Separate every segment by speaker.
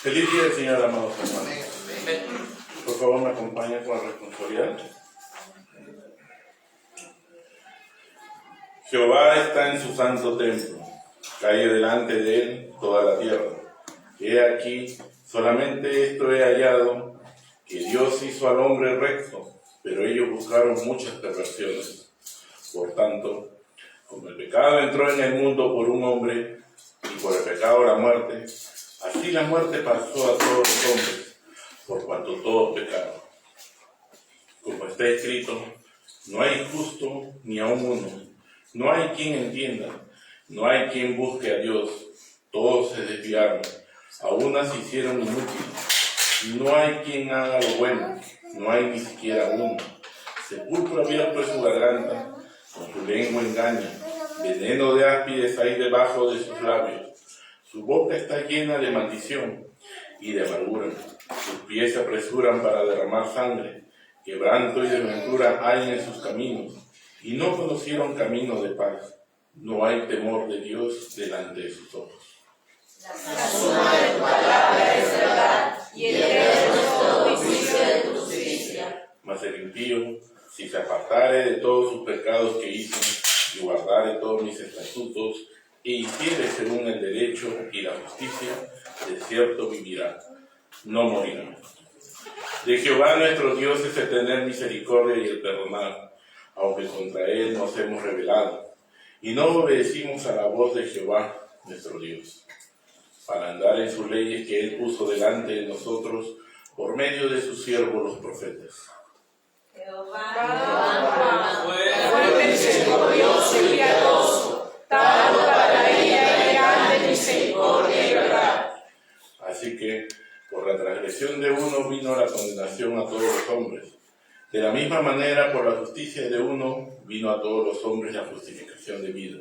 Speaker 1: Feliz día del Señor, amados hermanos. Por favor, me acompaña con la responsabilidad. Jehová está en su santo templo, cae delante de él toda la tierra. He aquí, solamente esto he hallado, que Dios hizo al hombre recto, pero ellos buscaron muchas perversiones. Por tanto, como el pecado entró en el mundo por un hombre, y por el pecado la muerte, así la muerte pasó a todos los hombres, por cuanto todos pecaron. Como está escrito, no hay justo ni aun uno, no hay quien entienda, no hay quien busque a Dios, todos se desviaron, a unas se hicieron inútiles, no hay quien haga lo bueno, no hay ni siquiera uno. Sepulcro abierto es su garganta, con su lengua engaña, veneno de áspides hay debajo de sus labios. Su boca está llena de maldición y de amargura. Sus pies se apresuran para derramar sangre. Quebranto y desventura hay en sus caminos. Y no conocieron camino de paz. No hay temor de Dios delante de sus ojos.
Speaker 2: La suma de tu palabra es verdad, y eterno es todo juicio de tu justicia.
Speaker 1: Mas el impío, si se apartare de todos sus pecados que hizo, y guardare todos mis estatutos, e hiciere según el derecho y la justicia, de cierto vivirá, no morirá. De Jehová nuestro Dios es el tener misericordia y el perdonar, aunque contra él nos hemos rebelado, y no obedecimos a la voz de Jehová nuestro Dios, para andar en sus leyes que él puso delante de nosotros por medio de sus siervos los profetas.
Speaker 2: Jehová fue misericordioso y piadoso, tardo para ira y grande misericordia y verdad.
Speaker 1: Así que, por la transgresión de uno vino la condenación a todos los hombres. De la misma manera, por la justicia de uno vino a todos los hombres la justificación de vida.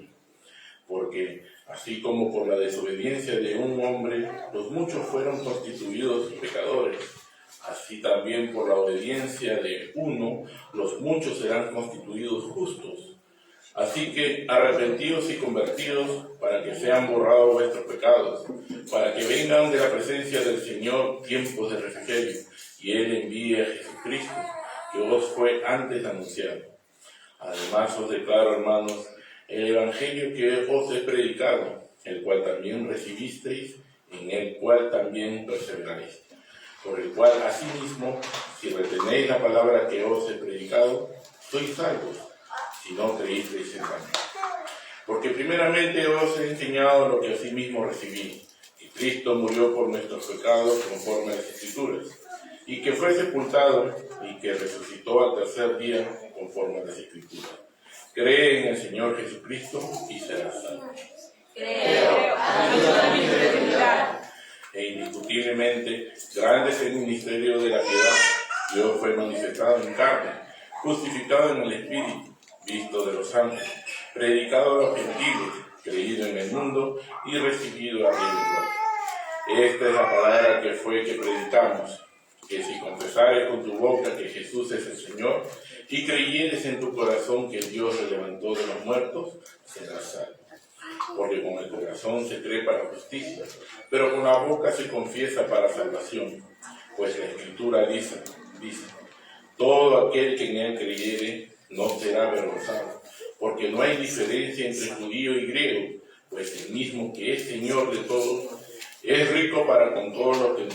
Speaker 1: Porque, así como por la desobediencia de un hombre, los muchos fueron constituidos pecadores, así también por la obediencia de uno, los muchos serán constituidos justos. Así que arrepentidos y convertidos para que sean borrados vuestros pecados, para que vengan de la presencia del Señor tiempos de refrigerio, y Él envíe a Jesucristo, que os fue antes anunciado. Además os declaro, hermanos, el evangelio que os he predicado, el cual también recibisteis, en el cual también perseveráis, por el cual asimismo, si retenéis la palabra que os he predicado, sois salvos, si no creísteis en mí. Porque primeramente os he enseñado lo que asimismo recibí, que Cristo murió por nuestros pecados conforme a las Escrituras, y que fue sepultado y que resucitó al tercer día conforme a las Escrituras. Cree en el Señor Jesucristo y serás salvo.
Speaker 2: Creo, ayuda a mi debilidad.
Speaker 1: E indiscutiblemente, grande es el ministerio de la piedad. Dios fue manifestado en carne, justificado en el Espíritu, visto de los ángeles, predicado a los gentiles, creído en el mundo y recibido a Dios. Esta es la palabra que predicamos, que si confesares con tu boca que Jesús es el Señor y creyeres en tu corazón que Dios le levantó de los muertos, serás salvo. Porque con el corazón se cree para justicia, pero con la boca se confiesa para salvación. Pues la Escritura dice, todo aquel que en él creyere no será avergonzado, porque no hay diferencia entre judío y griego, pues el mismo que es Señor de todos, es rico para con todos los que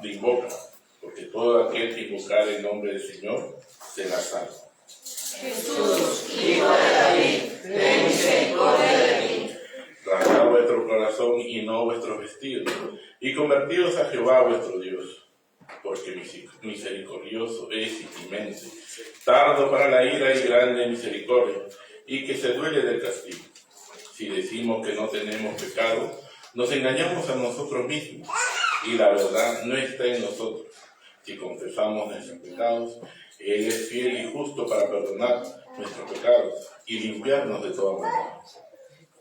Speaker 1: le invocan, porque todo aquel que invocar el nombre del Señor será salvo.
Speaker 2: Jesús, Hijo de David, ten misericordia de mí.
Speaker 1: Rasgad vuestro corazón y no vuestros vestidos, y convertidos a Jehová vuestro Dios, porque misericordioso es y clemente, tardo para la ira y grande misericordia, y que se duele del castigo. Si decimos que no tenemos pecado, nos engañamos a nosotros mismos, y la verdad no está en nosotros. Si confesamos nuestros pecados, Él es fiel y justo para perdonar nuestros pecados y limpiarnos de toda maldad.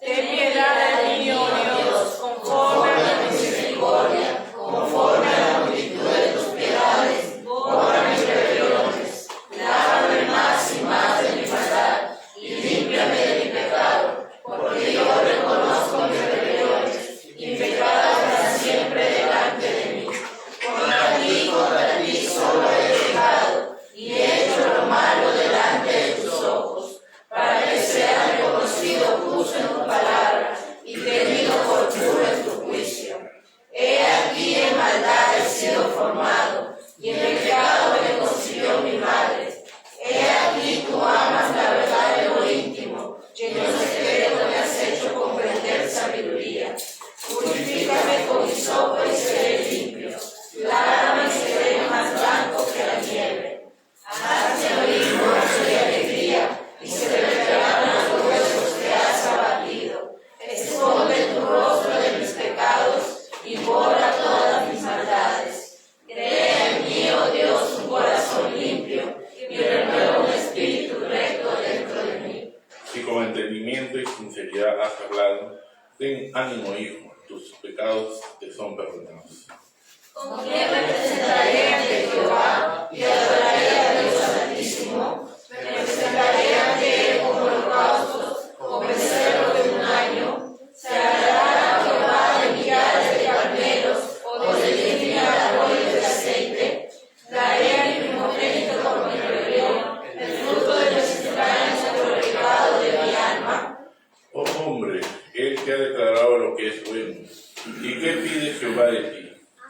Speaker 2: Ten piedad de mí, oh Dios, conforme a tu misericordia, conforme a la multitud de tus piedades, borra mis rebeliones. Lávame más y más de mi maldad, y límpiame de mi pecado, porque yo reconozco mis rebeliones, y mi pecado está siempre delante de mí. formado, y en pecado me concibió mi madre. He aquí tú amas la verdad de lo íntimo, y en lo secreto me has hecho comprender sabiduría. Purifícame con hisopo y seré limpio, lávame y seré más blanco que la nieve. Hazme oír gozo y alegría, y se revelarán los huesos que has abatido. Esconde tu rostro de mis pecados y borra todas mis maldades. Crea en mí, oh Dios, un corazón limpio y renueva un espíritu recto dentro de mí.
Speaker 1: Si con entendimiento y sinceridad has hablado, ten ánimo, hijo, tus pecados te son perdonados.
Speaker 2: ¿Con qué me presentaré ante Jehová y adoraré a Dios Altísimo? Me presentaré ante Él como holocaustos, como becerro de un año. ¿Se agradará Jehová de millares de carneros o de 10,000 arroyos de aceite? Daré a mi primogénito por mi rebelión, el fruto de mis entrañas por el pecado de mi alma.
Speaker 1: Oh hombre, Él te ha declarado lo que es bueno. ¿Y qué pide Jehová de ti?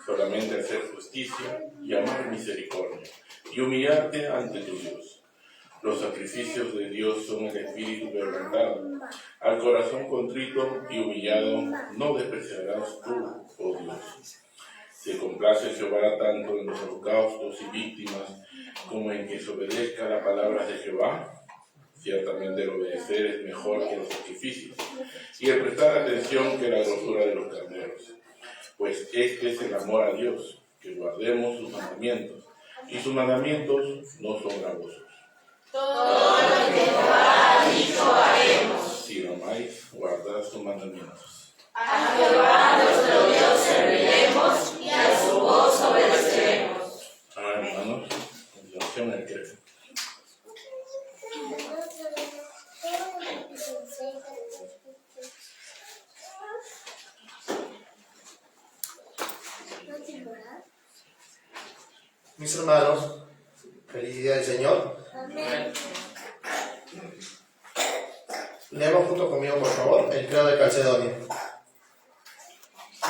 Speaker 1: Solamente hacer justicia y amar misericordia, y humillarte ante tu Dios. Los sacrificios de Dios son el espíritu quebrantado. Al corazón contrito y humillado no despreciarás tú, oh Dios. Se complace Jehová tanto en los holocaustos y víctimas como en que se obedezca la palabra de Jehová. Ciertamente el obedecer es mejor que los sacrificios, y el prestar atención que la grosura de los carneros. Pues este es el amor a Dios, que guardemos sus mandamientos, y sus mandamientos no son gravosos.
Speaker 2: Todo lo que Jehová ha dicho haremos.
Speaker 1: Si lo amáis, guardad sus mandamientos.
Speaker 2: A Jehová nuestro Dios serviremos y a su voz obedeceremos.
Speaker 1: Ahora, hermanos, a continuación el credo.
Speaker 3: Mis hermanos, feliz día del Señor.
Speaker 2: Amén.
Speaker 3: Leemos junto conmigo, por favor, el credo de Calcedonia.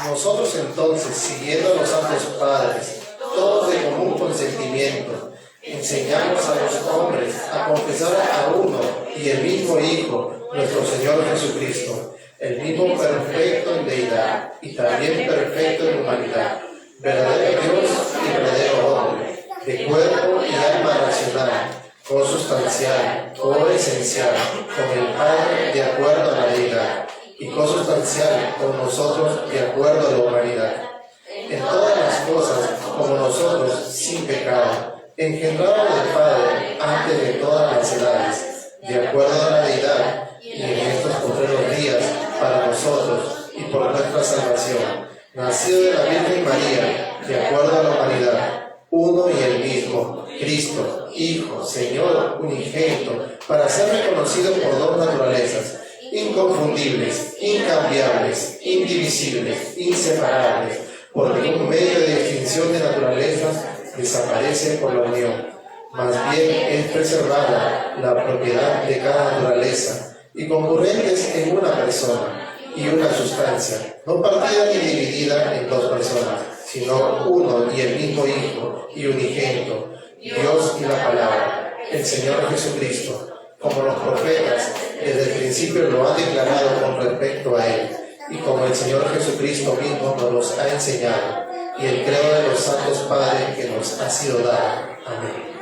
Speaker 3: Nosotros entonces, siguiendo a los santos padres, todos de común consentimiento, enseñamos a los hombres a confesar a uno y el mismo Hijo, nuestro Señor Jesucristo, el mismo perfecto en deidad y también perfecto en humanidad, verdadero Dios y verdadero hombre, de cuerpo y alma racional, consustancial, coesencial, con el Padre de acuerdo a la deidad, y consustancial con nosotros de acuerdo a la humanidad. En todas las cosas, como nosotros, sin pecado, engendrado del Padre antes de todas las edades, de acuerdo a la deidad, y en estos postreros días, para nosotros y por nuestra salvación, nacido de la Virgen María, de acuerdo a la humanidad, uno y el mismo, Cristo, Hijo, Señor, unigénito, para ser reconocido por dos naturalezas, inconfundibles, incambiables, indivisibles, inseparables, por ningún medio de distinción de naturalezas desaparece por la unión. Más bien es preservada la propiedad de cada naturaleza y concurrentes en una persona y una sustancia, no partida ni dividida en dos personas, sino uno y el mismo Hijo y unigénito, Dios y la Palabra, el Señor Jesucristo, como los profetas desde el principio lo han declarado con respecto a Él, y como el Señor Jesucristo mismo nos los ha enseñado, y el credo de los santos padres que nos ha sido dado. Amén.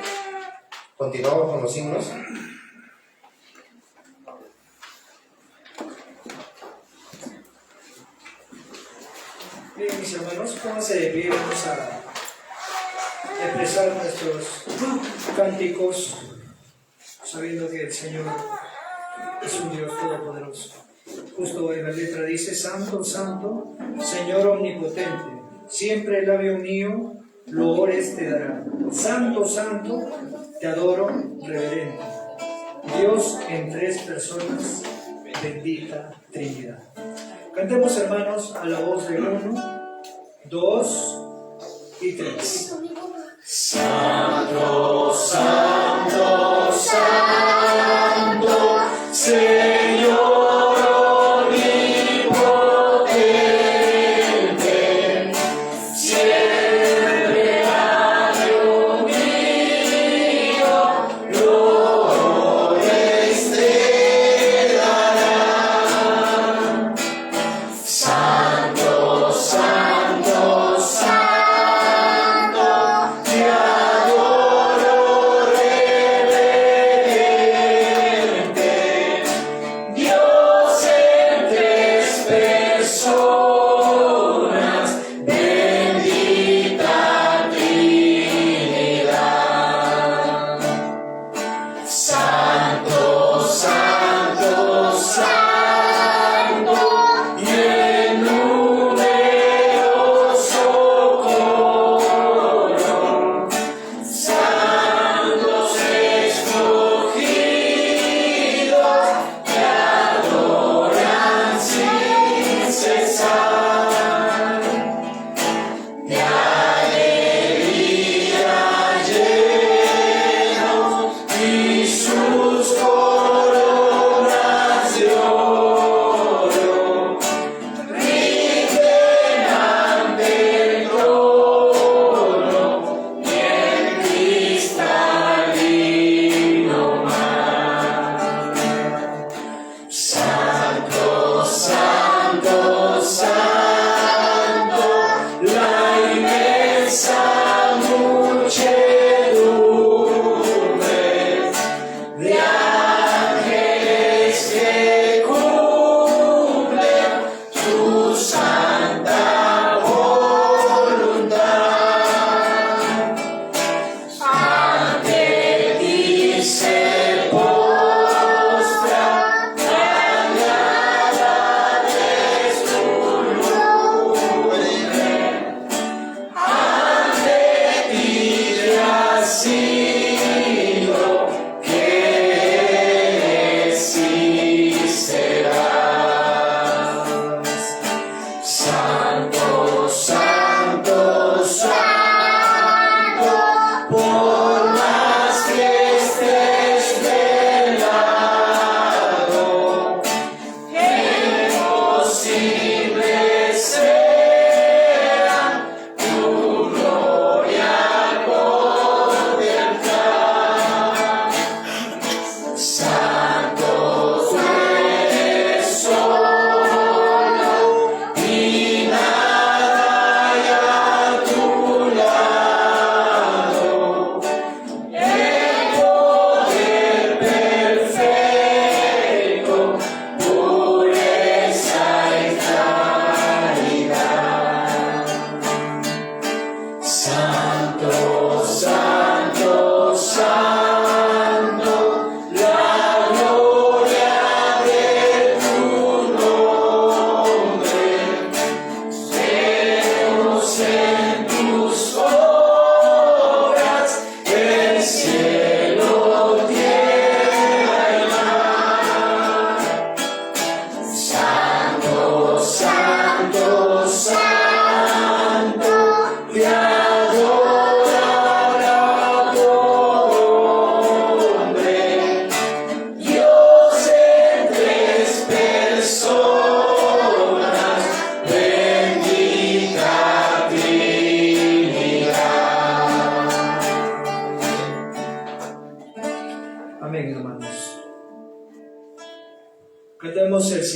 Speaker 3: Continuamos con los himnos.
Speaker 4: Bien, mis hermanos, pónganse de pie, vamos a expresar nuestros cánticos, sabiendo que el Señor es un Dios todopoderoso. Justo en la letra dice: Santo, Santo, Señor omnipotente, siempre el labio mío loores te dará. Santo, Santo, te adoro reverente. Dios en tres personas, bendita Trinidad. Cantemos, hermanos, a la voz del 1, 2 y 3. Santo, Santo, Santo, Señor omnipotente, siempre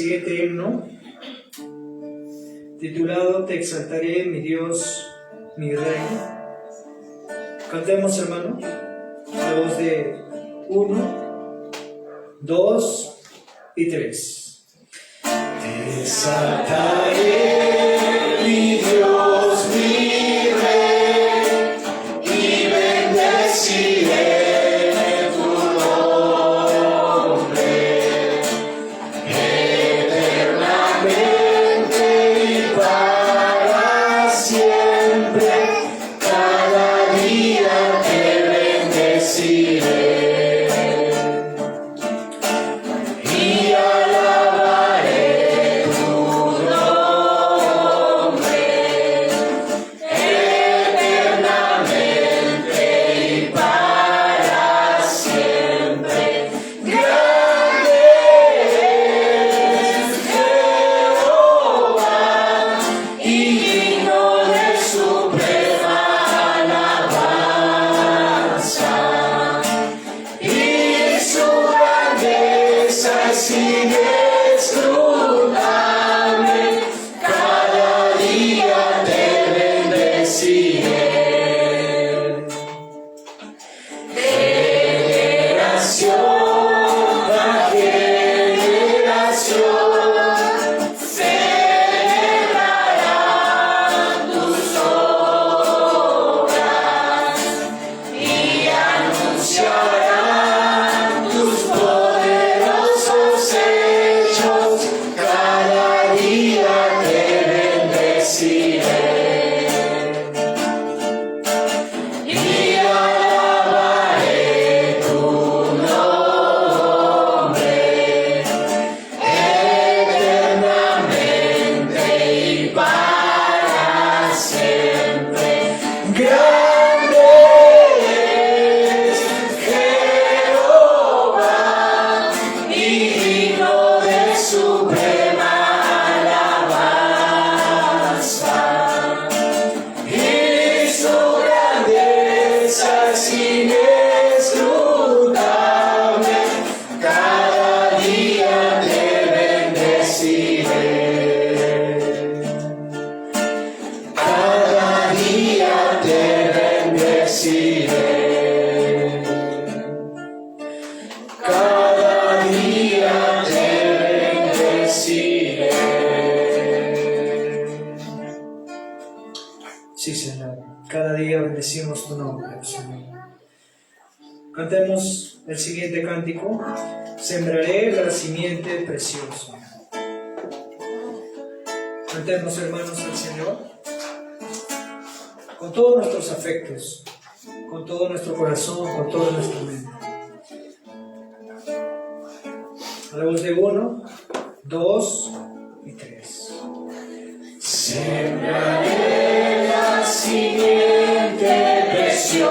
Speaker 4: siguiente himno, titulado Te exaltaré, mi Dios, mi Rey. Cantemos, hermano, a la voz de 1, 2 y 3. Te exaltaré, mi Dios, mi Rey, y bendeciré tu nombre eternamente y para siempre. Cada día te bendeciré y alabaré tu nombre eternamente y para siempre. Grande es Jehová y digno de suprema alabanza, y su grandeza es inescrutable. Cada día te bendeciré. Generación a generación celebrarán tus obras y anunciarán tus poderosos hechos. Cada día te bendeciré y alabaré tu nombre eternamente y para siempre. Grande es Jehová y digno de suprema alabanza, y su grandeza es inescrutable. Cada día te bendeciré. Cada día te bendeciré. Cada día te bendeciré. Sí, Señor. Cada día bendecimos tu nombre, Señor. Cantemos el siguiente cántico. Sembraré la simiente preciosa. Cantemos, hermanos, al Señor con todos nuestros afectos, con todo nuestro corazón, con toda nuestra mente. A la voz de 1, 2 y 3. Sembraré la simiente preciosa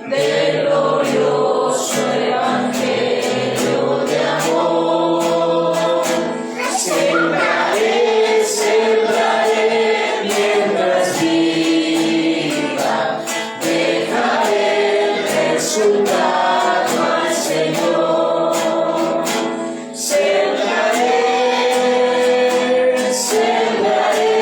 Speaker 4: del glorioso evangelio de amor. Sembraré, sembraré mientras viva, dejaré el resultado al Señor. Sembraré, sembraré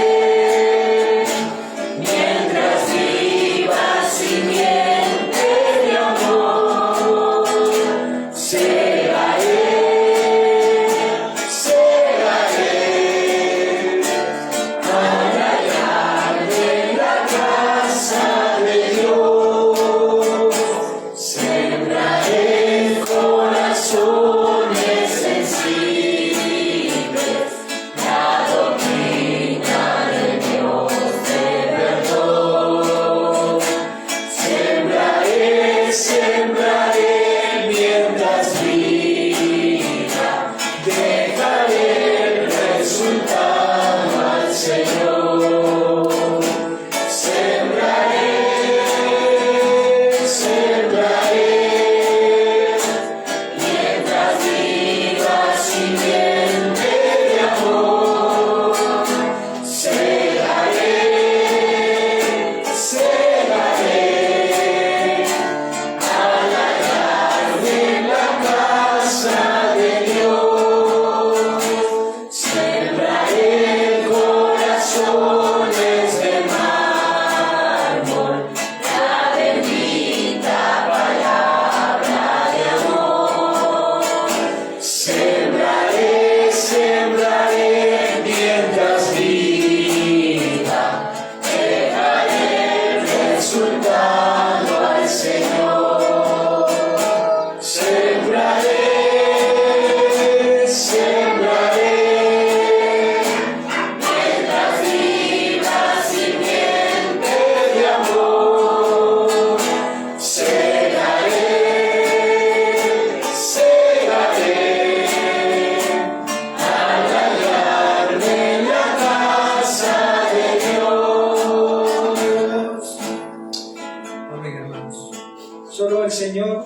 Speaker 4: Señor,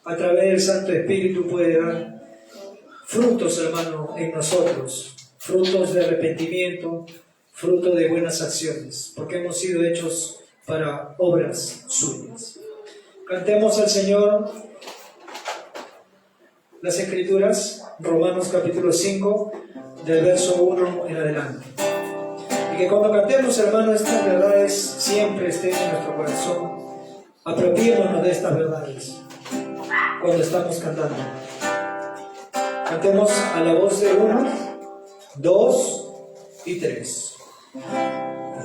Speaker 4: a través del Santo Espíritu, puede dar frutos, hermano, en nosotros, frutos de arrepentimiento, fruto de buenas acciones, porque hemos sido hechos para obras suyas. Cantemos al Señor las Escrituras, Romanos capítulo 5, del verso 1 en adelante. Y que cuando cantemos, hermanos, estas verdades siempre estén en nuestro corazón. Apropiémonos de estas verdades cuando estamos cantando. Cantemos a la voz de 1, 2 y 3.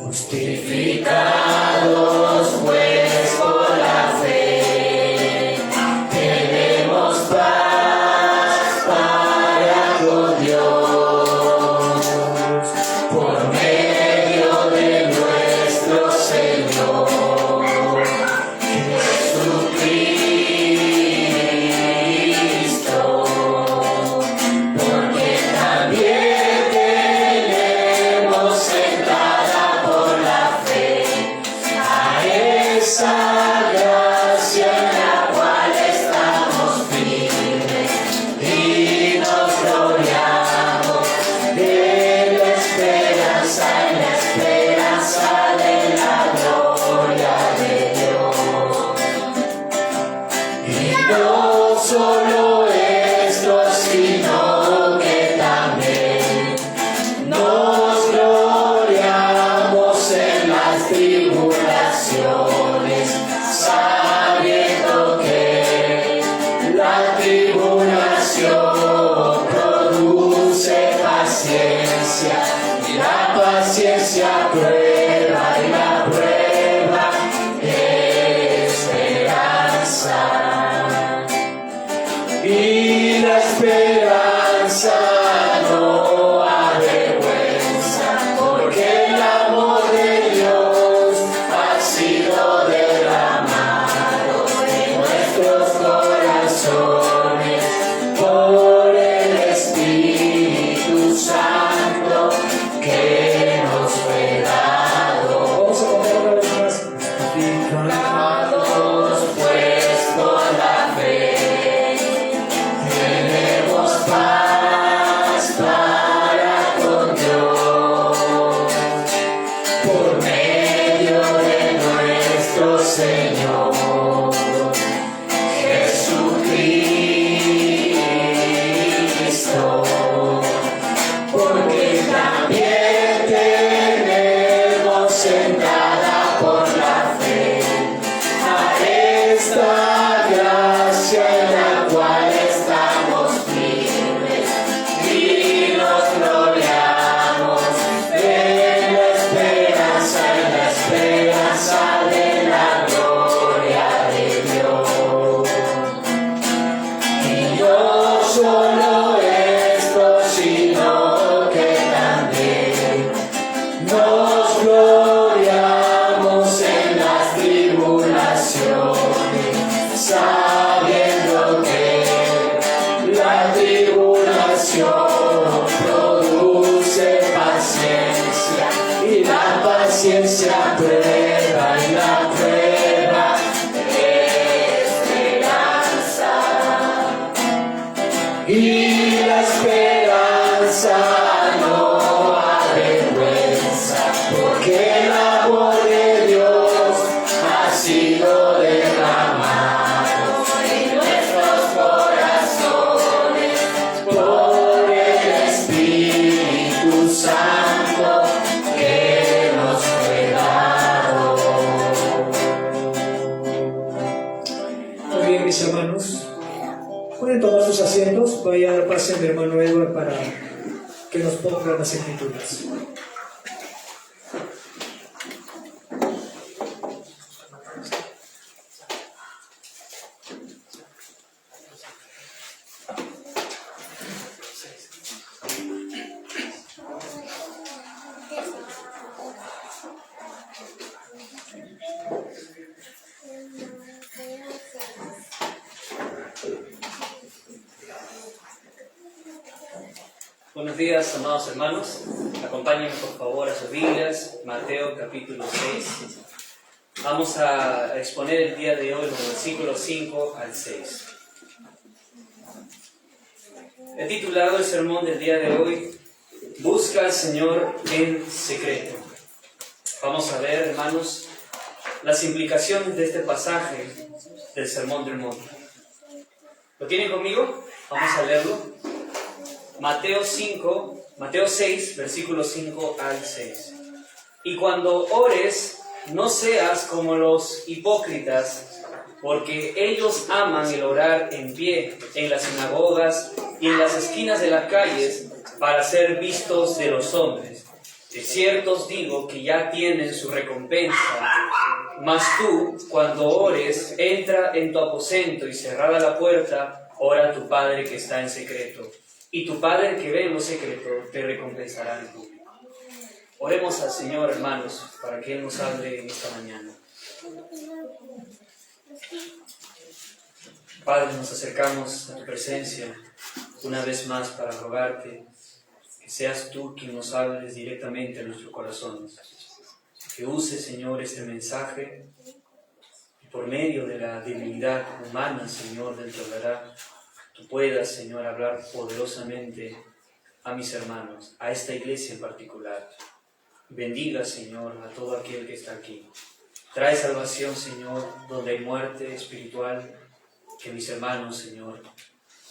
Speaker 2: Justificados pues por la fe, tenemos paz para con Dios, por medio de nuestro Señor Jesucristo, porque también tenemos entrada por la fe a esa gracia en la cual estamos firmes y nos gloriamos de la esperanza en la esperanza de la gloria de Dios. Y no solo esto, sino que también nos gloriamos en las tribulaciones, sabiendo que la tribulación produce paciencia, y la paciencia prueba, y la prueba esperanza. Y la esperanza no avergüenza, porque el amor de Dios ha sido derramado en nuestros corazones por el Espíritu Santo que nos fue dado.
Speaker 4: Vamos a cantar una vez más.
Speaker 2: Justificados pues por la fe, tenemos paz para con Dios, por medio de nuestro Señor Jesucristo, porque también tenemos entrada por la fe a esta gracia en la cual estamos firmes y nos gloriamos de la esperanza en la esperanza de la gloria de Dios. Y no solo esto, sino que también nos gloriamos en las tribulaciones, sabiendo que la tribulación produce paciencia, y la paciencia prueba, y la prueba esperanza. Y la esperanza no avergüenza, porque el amor de Dios ha sido derramado en nuestros corazones por el Espíritu Santo que nos fue dado.
Speaker 4: Muy bien, mis hermanos. Pueden tomar sus asientos. Vaya a dar pase a mi hermano Edward para que nos ponga las Escrituras.
Speaker 5: Buenos días, amados hermanos. Acompáñenme por favor a sus Biblias, Mateo capítulo 6. Vamos a exponer el día de hoy los versículos 5 al 6. He titulado el sermón del día de hoy, Busca al Señor en secreto. Vamos a ver, hermanos, las implicaciones de este pasaje del Sermón del Monte. ¿Lo tienen conmigo? Vamos a leerlo. Mateo 6, versículos 5 al 6. Y cuando ores, no seas como los hipócritas, porque ellos aman el orar en pie, en las sinagogas y en las esquinas de las calles, para ser vistos de los hombres. De cierto os digo que ya tienen su recompensa. Mas tú, cuando ores, entra en tu aposento y cerrada la puerta, ora a tu Padre que está en secreto. Y tu Padre que ve en lo secreto te recompensará en público. Oremos al Señor, hermanos, para que Él nos hable en esta mañana. Padre, nos acercamos a tu presencia una vez más para rogarte que seas tú quien nos hables directamente a nuestros corazones. Que uses, Señor, este mensaje y por medio de la debilidad humana, Señor, del que hablará, tú puedas, Señor, hablar poderosamente a mis hermanos, a esta iglesia en particular. Bendiga, Señor, a todo aquel que está aquí. Trae salvación, Señor, donde hay muerte espiritual, que mis hermanos, Señor,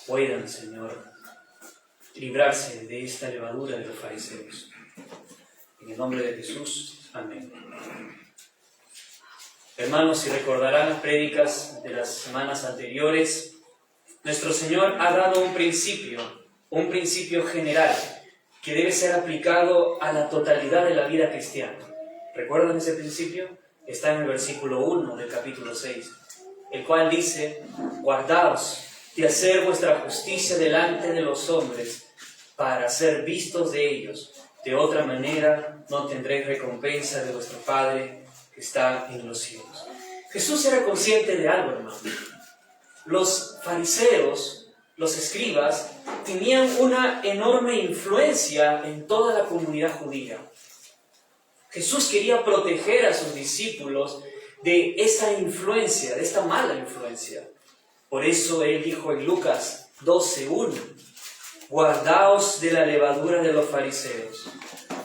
Speaker 5: puedan, Señor, librarse de esta levadura de los fariseos. En el nombre de Jesús, amén. Hermanos, si recordarán las prédicas de las semanas anteriores, nuestro Señor ha dado un principio general que debe ser aplicado a la totalidad de la vida cristiana. ¿Recuerdan ese principio? Está en el versículo 1 del capítulo 6, el cual dice: guardaos de hacer vuestra justicia delante de los hombres, para ser vistos de ellos. De otra manera no tendréis recompensa de vuestro Padre que está en los cielos. Jesús era consciente de algo, hermano. Los fariseos, los escribas, tenían una enorme influencia en toda la comunidad judía. Jesús quería proteger a sus discípulos de esa influencia, de esta mala influencia. Por eso Él dijo en Lucas 12:1, guardaos de la levadura de los fariseos,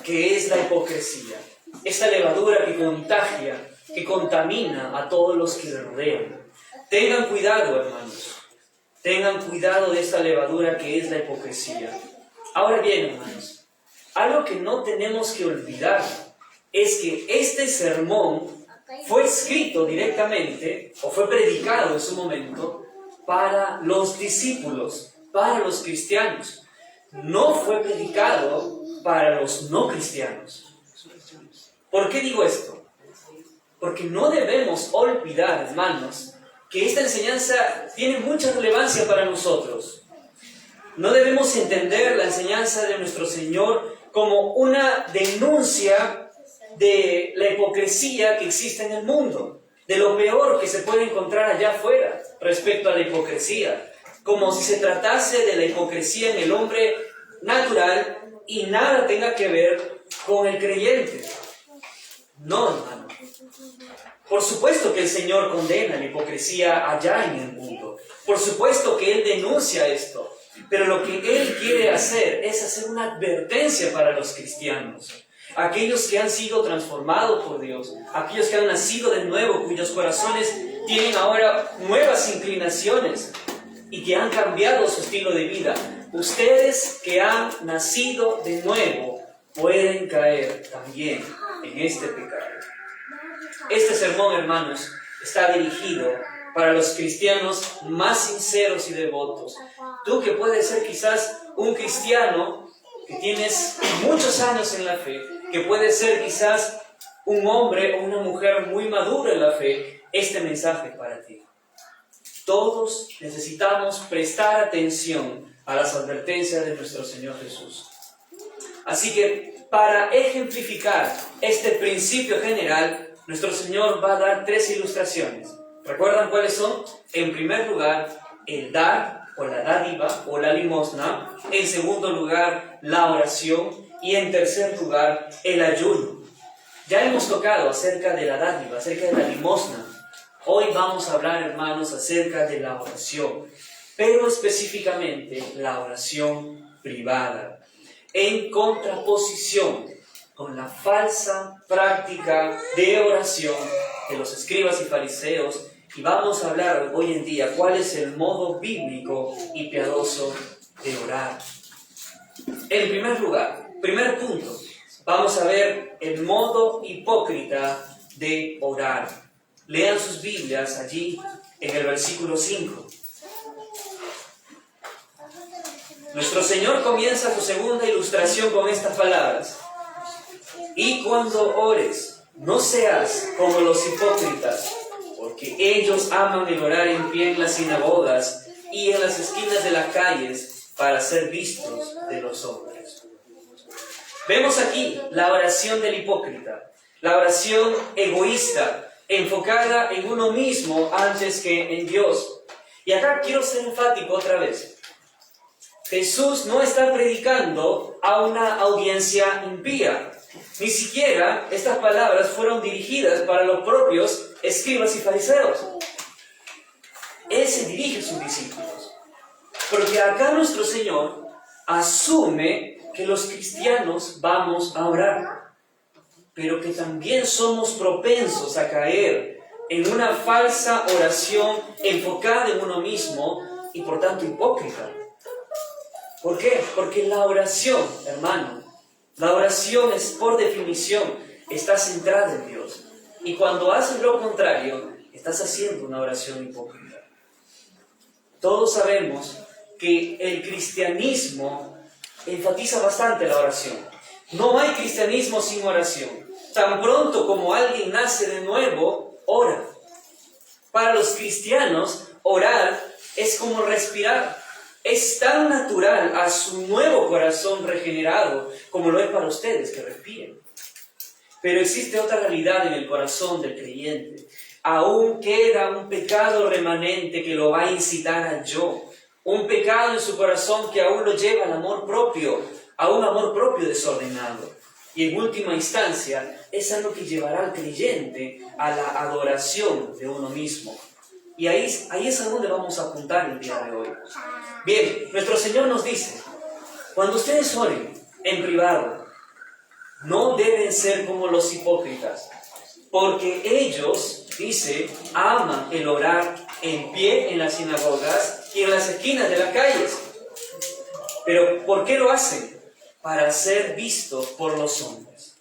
Speaker 5: que es la hipocresía. Esa levadura que contagia, que contamina a todos los que le rodean. Tengan cuidado, hermanos. Tengan cuidado de esta levadura que es la hipocresía. Ahora bien, hermanos, algo que no tenemos que olvidar es que este sermón fue escrito directamente, o fue predicado en su momento, para los discípulos, para los cristianos. No fue predicado para los no cristianos. ¿Por qué digo esto? Porque no debemos olvidar, hermanos, que esta enseñanza tiene mucha relevancia para nosotros. No debemos entender la enseñanza de nuestro Señor como una denuncia de la hipocresía que existe en el mundo, de lo peor que se puede encontrar allá afuera respecto a la hipocresía, como si se tratase de la hipocresía en el hombre natural y nada tenga que ver con el creyente. No, hermano. Por supuesto que el Señor condena la hipocresía allá en el mundo. Por supuesto que Él denuncia esto. Pero lo que Él quiere hacer es hacer una advertencia para los cristianos. Aquellos que han sido transformados por Dios, aquellos que han nacido de nuevo, cuyos corazones tienen ahora nuevas inclinaciones y que han cambiado su estilo de vida. Ustedes que han nacido de nuevo pueden caer también en este pecado. Este sermón, hermanos, está dirigido para los cristianos más sinceros y devotos. Tú que puedes ser quizás un cristiano que tienes muchos años en la fe, que puedes ser quizás un hombre o una mujer muy madura en la fe, este mensaje es para ti. Todos necesitamos prestar atención a las advertencias de nuestro Señor Jesús. Así que, para ejemplificar este principio general, nuestro Señor va a dar 3 ilustraciones. ¿Recuerdan cuáles son? En primer lugar, el dar o la dádiva o la limosna. En segundo lugar, la oración. Y en tercer lugar, el ayuno. Ya hemos tocado acerca de la dádiva, acerca de la limosna. Hoy vamos a hablar, hermanos, acerca de la oración, pero específicamente la oración privada, en contraposición con la falsa práctica de oración de los escribas y fariseos. Y vamos a hablar hoy en día cuál es el modo bíblico y piadoso de orar. En primer lugar, primer punto, vamos a ver el modo hipócrita de orar. Lean sus Biblias allí en el versículo 5. Nuestro Señor comienza su segunda ilustración con estas palabras. Y cuando ores, no seas como los hipócritas, porque ellos aman el orar en pie en las sinagogas y en las esquinas de las calles para ser vistos de los hombres. Vemos aquí la oración del hipócrita, la oración egoísta, enfocada en uno mismo antes que en Dios. Y acá quiero ser enfático otra vez. Jesús no está predicando a una audiencia impía. Ni siquiera estas palabras fueron dirigidas para los propios escribas y fariseos. Él se dirige a sus discípulos. Porque acá nuestro Señor asume que los cristianos vamos a orar, pero que también somos propensos a caer en una falsa oración enfocada en uno mismo y por tanto hipócrita. ¿Por qué? Porque la oración, hermano, la oración es por definición, está centrada en Dios. Y cuando haces lo contrario, estás haciendo una oración hipócrita. Todos sabemos que el cristianismo enfatiza bastante la oración. No hay cristianismo sin oración. Tan pronto como alguien nace de nuevo, ora. Para los cristianos, orar es como respirar. Es tan natural a su nuevo corazón regenerado como lo es para ustedes que respiren. Pero existe otra realidad en el corazón del creyente. Aún queda un pecado remanente que lo va a incitar al yo. Un pecado en su corazón que aún lo lleva al amor propio, a un amor propio desordenado. Y en última instancia, es algo que llevará al creyente a la adoración de uno mismo. Y ahí es a donde vamos a apuntar el día de hoy. Bien, nuestro Señor nos dice, cuando ustedes oren en privado, no deben ser como los hipócritas, porque ellos, dice, aman el orar en pie en las sinagogas y en las esquinas de las calles. Pero ¿por qué lo hacen? Para ser vistos por los hombres.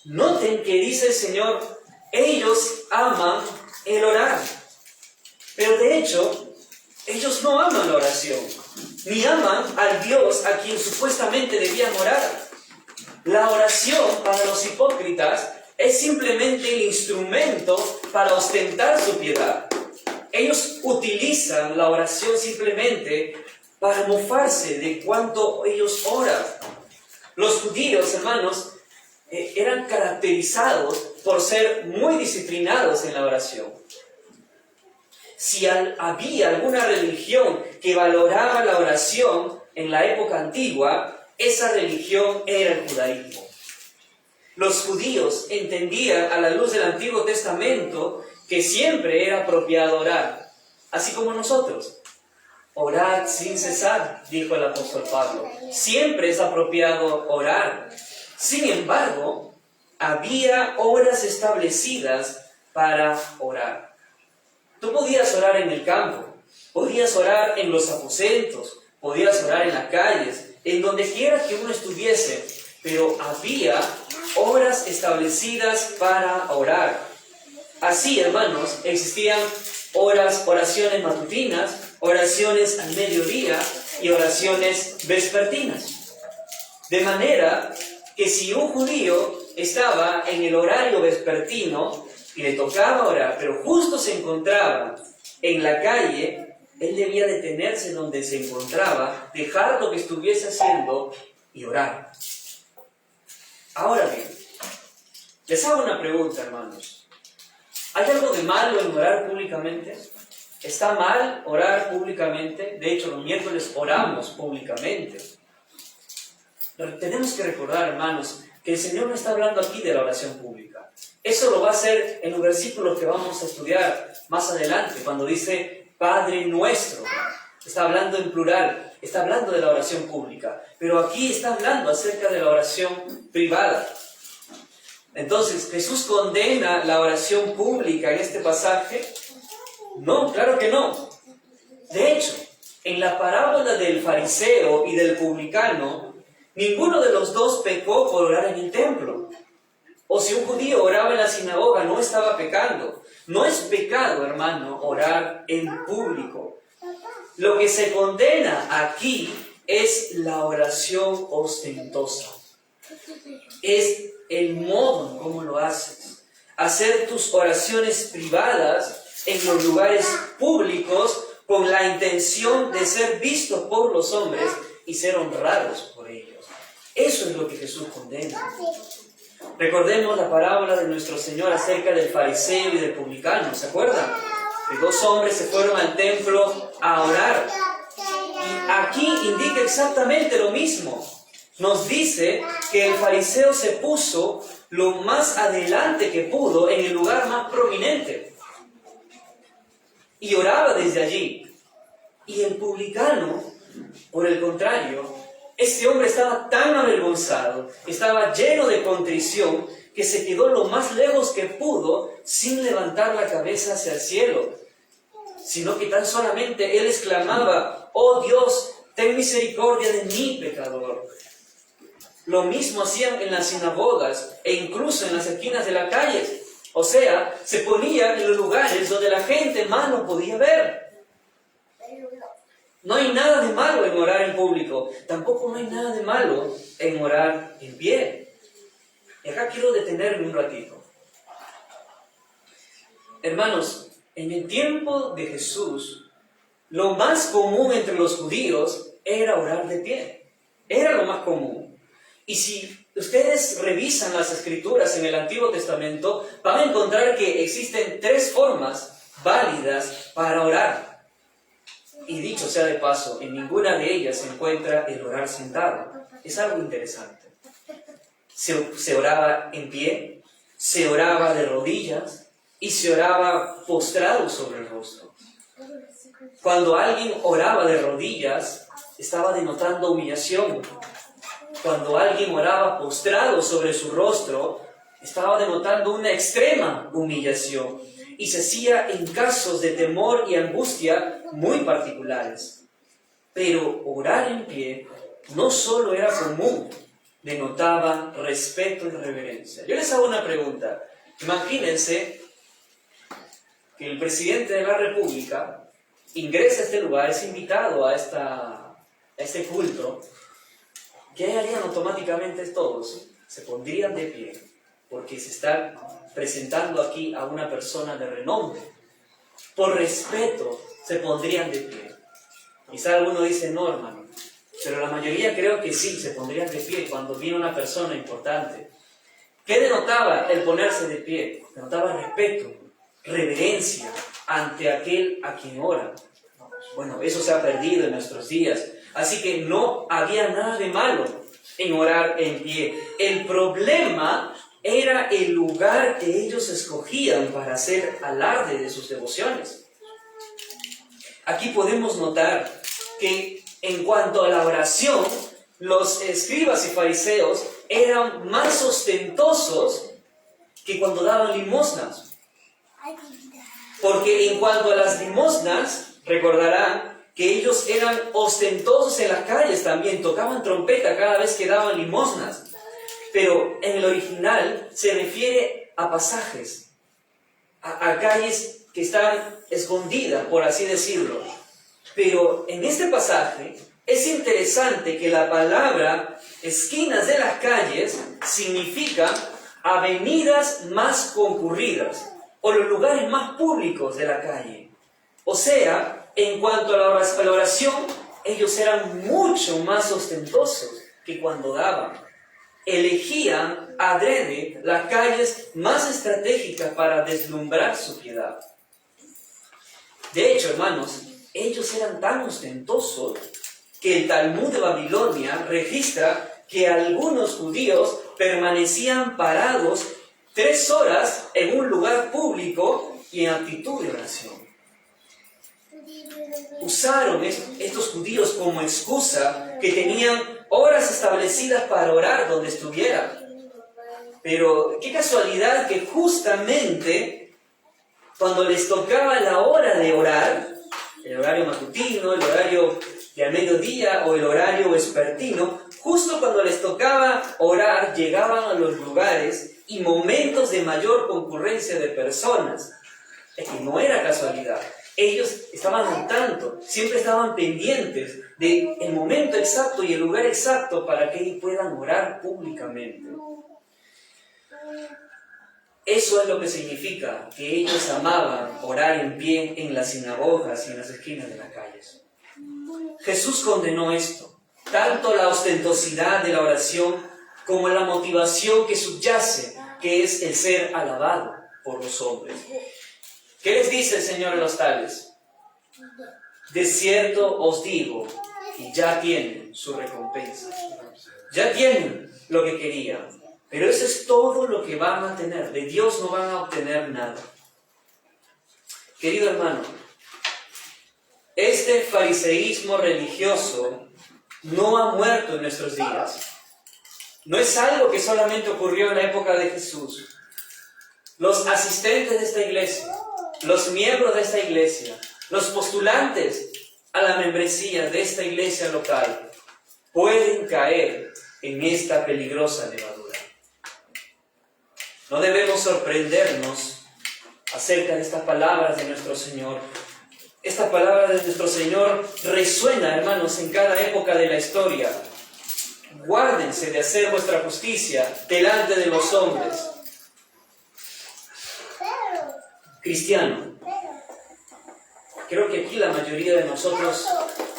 Speaker 5: Noten que dice el Señor, ellos aman el orar. Pero de hecho, ellos no aman la oración, ni aman al Dios a quien supuestamente debían orar. La oración para los hipócritas es simplemente el instrumento para ostentar su piedad. Ellos utilizan la oración simplemente para mofarse de cuánto ellos oran. Los judíos, hermanos, eran caracterizados por ser muy disciplinados en la oración. Si había alguna religión que valoraba la oración en la época antigua, esa religión era el judaísmo. Los judíos entendían a la luz del Antiguo Testamento que siempre era apropiado orar, así como nosotros. Orad sin cesar, dijo el apóstol Pablo. Siempre es apropiado orar. Sin embargo, había horas establecidas para orar. Tú podías orar en el campo, podías orar en los aposentos, podías orar en las calles, en donde quiera que uno estuviese, pero había horas establecidas para orar. Así, hermanos, existían oraciones matutinas, oraciones al mediodía y oraciones vespertinas. De manera que si un judío estaba en el horario vespertino y le tocaba orar, pero justo se encontraba en la calle, él debía detenerse donde se encontraba, dejar lo que estuviese haciendo y orar. Ahora bien, les hago una pregunta, hermanos. ¿Hay algo de malo en orar públicamente? ¿Está mal orar públicamente? De hecho, los miércoles oramos públicamente. Pero tenemos que recordar, hermanos, que el Señor no está hablando aquí de la oración pública. Eso lo va a hacer en un versículo que vamos a estudiar más adelante, cuando dice Padre nuestro. Está hablando en plural, está hablando de la oración pública, pero aquí está hablando acerca de la oración privada. Entonces, ¿Jesús condena la oración pública en este pasaje? No, claro que no. De hecho, en la parábola del fariseo y del publicano, ninguno de los dos pecó por orar en el templo. O si un judío oraba en la sinagoga, no estaba pecando. No es pecado, hermano, orar en público. Lo que se condena aquí es la oración ostentosa. Es el modo en cómo lo haces. Hacer tus oraciones privadas en los lugares públicos con la intención de ser vistos por los hombres y ser honrados por ellos. Eso es lo que Jesús condena. Recordemos la parábola de nuestro Señor acerca del fariseo y del publicano, ¿se acuerdan? Que dos hombres se fueron al templo a orar. Y aquí indica exactamente lo mismo. Nos dice que el fariseo se puso lo más adelante que pudo, en el lugar más prominente, y oraba desde allí. Y el publicano, por el contrario, este hombre estaba tan avergonzado, estaba lleno de contrición, que se quedó lo más lejos que pudo sin levantar la cabeza hacia el cielo, sino que tan solamente él exclamaba: «Oh Dios, ten misericordia de mí, pecador». Lo mismo hacían en las sinagogas e incluso en las esquinas de la calle. O sea, se ponían en los lugares donde la gente más no podía ver. No hay nada de malo en orar en público. Tampoco no hay nada de malo en orar en pie. Y acá quiero detenerme un ratito. Hermanos, en el tiempo de Jesús, lo más común entre los judíos era orar de pie. Era lo más común. Y si ustedes revisan las Escrituras en el Antiguo Testamento, van a encontrar que existen 3 formas válidas para orar. Y dicho sea de paso, en ninguna de ellas se encuentra el orar sentado. Es algo interesante. Se oraba en pie, se oraba de rodillas y se oraba postrado sobre el rostro. Cuando alguien oraba de rodillas, estaba denotando humillación. Cuando alguien oraba postrado sobre su rostro, estaba denotando una extrema humillación. Y se hacía en casos de temor y angustia muy particulares. Pero orar en pie no solo era común, denotaba respeto y reverencia. Yo les hago una pregunta. Imagínense que el presidente de la República ingresa a este lugar, es invitado a este culto. ¿Qué harían automáticamente todos? Se pondrían de pie, porque se está presentando aquí a una persona de renombre. Por respeto, se pondrían de pie. Quizá alguno dice, no, hermano, pero la mayoría creo que sí, se pondrían de pie cuando viene una persona importante. ¿Qué denotaba el ponerse de pie? Denotaba respeto, reverencia ante aquel a quien ora. Bueno, eso se ha perdido en nuestros días. Así que no había nada de malo en orar en pie. El problema era el lugar que ellos escogían para hacer alarde de sus devociones. Aquí podemos notar que en cuanto a la oración, los escribas y fariseos eran más ostentosos que cuando daban limosnas. Porque en cuanto a las limosnas, recordarán que ellos eran ostentosos en las calles también, tocaban trompeta cada vez que daban limosnas. Pero en el original se refiere a pasajes, a calles que están escondidas, por así decirlo. Pero en este pasaje es interesante que la palabra esquinas de las calles significa avenidas más concurridas o los lugares más públicos de la calle. O sea, en cuanto a la oración, ellos eran mucho más ostentosos que cuando daban. Elegían adrede las calles más estratégicas para deslumbrar su piedad. De hecho, hermanos, ellos eran tan ostentosos que el Talmud de Babilonia registra que algunos judíos permanecían parados 3 horas en un lugar público y en actitud de oración. Usaron estos judíos como excusa que tenían horas establecidas para orar donde estuvieran. Pero qué casualidad que justamente cuando les tocaba la hora de orar, el horario matutino, el horario de al mediodía o el horario vespertino, justo cuando les tocaba orar, llegaban a los lugares y momentos de mayor concurrencia de personas. Es que no era casualidad. Ellos estaban al tanto, siempre estaban pendientes del momento exacto y el lugar exacto para que puedan orar públicamente. Eso es lo que significa que ellos amaban orar en pie en las sinagogas y en las esquinas de las calles. Jesús condenó esto, tanto la ostentosidad de la oración como la motivación que subyace, que es el ser alabado por los hombres. ¿Qué les dice el Señor a los tales? De cierto os digo que ya tienen su recompensa. Ya tienen lo que querían. Pero eso es todo lo que van a tener. De Dios no van a obtener nada. Querido hermano, este fariseísmo religioso no ha muerto en nuestros días. No es algo que solamente ocurrió en la época de Jesús. Los asistentes de esta iglesia, los miembros de esta iglesia, los postulantes a la membresía de esta iglesia local pueden caer en esta peligrosa levadura. No debemos sorprendernos acerca de estas palabras de nuestro Señor. Esta palabra de nuestro Señor resuena, hermanos, en cada época de la historia. Guárdense de hacer vuestra justicia delante de los hombres. Cristiano. Creo que aquí la mayoría de nosotros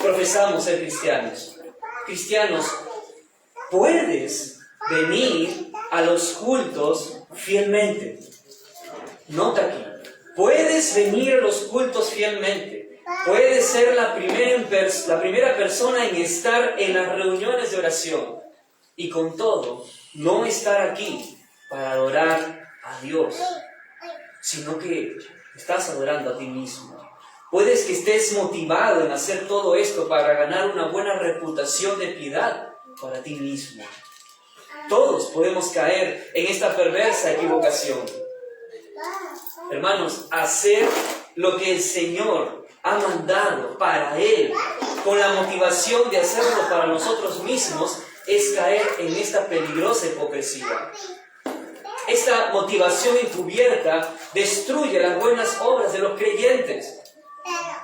Speaker 5: profesamos ser cristianos. Cristianos, puedes venir a los cultos fielmente. Nota aquí. Puedes venir a los cultos fielmente. Puedes ser la primera persona en estar en las reuniones de oración. Y con todo, no estar aquí para adorar a Dios, sino que estás adorando a ti mismo. Puedes que estés motivado en hacer todo esto para ganar una buena reputación de piedad para ti mismo. Todos podemos caer en esta perversa equivocación. Hermanos, hacer lo que el Señor ha mandado para Él, con la motivación de hacerlo para nosotros mismos, es caer en esta peligrosa hipocresía. Esta motivación encubierta destruye las buenas obras de los creyentes.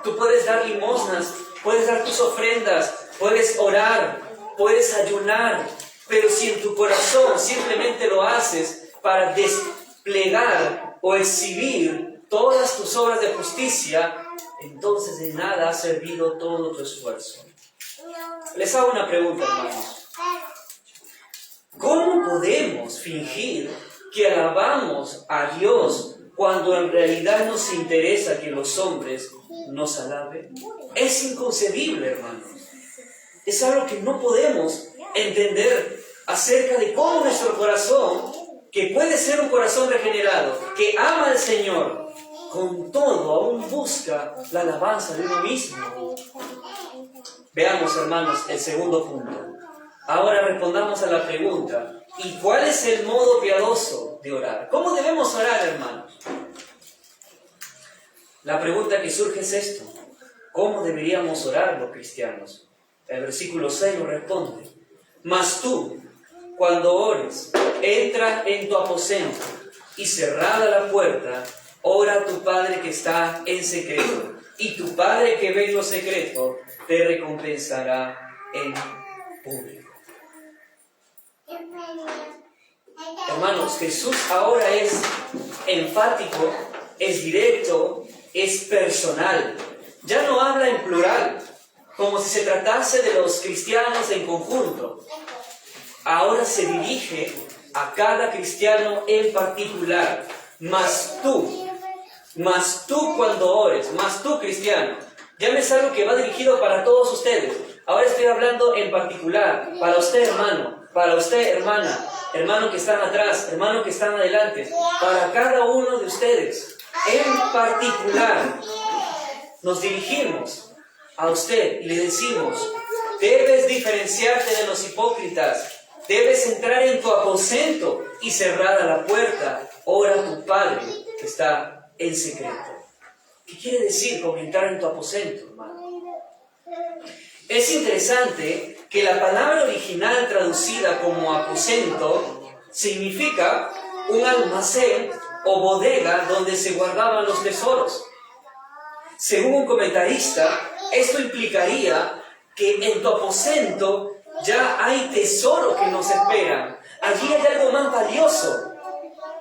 Speaker 5: Tú puedes dar limosnas, puedes dar tus ofrendas, puedes orar, puedes ayunar, pero si en tu corazón simplemente lo haces para desplegar o exhibir todas tus obras de justicia, entonces de nada ha servido todo tu esfuerzo. Les hago una pregunta, hermanos. ¿Cómo podemos fingir que alabamos a Dios cuando en realidad nos interesa que los hombres nos alaben? Es inconcebible, hermanos. Es algo que no podemos entender acerca de cómo nuestro corazón, que puede ser un corazón regenerado, que ama al Señor, con todo aún busca la alabanza de uno mismo. Veamos, hermanos, el segundo punto. Ahora respondamos a la pregunta: ¿y cuál es el modo piadoso de orar? ¿Cómo debemos orar, hermanos? La pregunta que surge es esto: ¿cómo deberíamos orar los cristianos? El versículo 6 lo responde: mas tú, cuando ores, entra en tu aposento y cerrada la puerta, ora a tu Padre que está en secreto, y tu Padre que ve en lo secreto te recompensará en público. Hermanos, Jesús ahora es enfático, es directo, es personal. Ya no habla en plural, como si se tratase de los cristianos en conjunto. Ahora se dirige a cada cristiano en particular. Mas tú cuando ores, mas tú cristiano. Ya no es algo que va dirigido para todos ustedes. Ahora estoy hablando en particular para usted, hermano. para usted, hermana, hermano que están atrás, hermano que están adelante, para cada uno de ustedes. En particular, nos dirigimos a usted y le decimos: debes diferenciarte de los hipócritas, debes entrar en tu aposento y cerrada la puerta, ora a tu Padre que está en secreto. ¿Qué quiere decir con entrar en tu aposento, hermano? Es interesante que la palabra original traducida como aposento significa un almacén o bodega donde se guardaban los tesoros. Según un comentarista, esto implicaría que en tu aposento ya hay tesoro que nos esperan. Allí hay algo más valioso.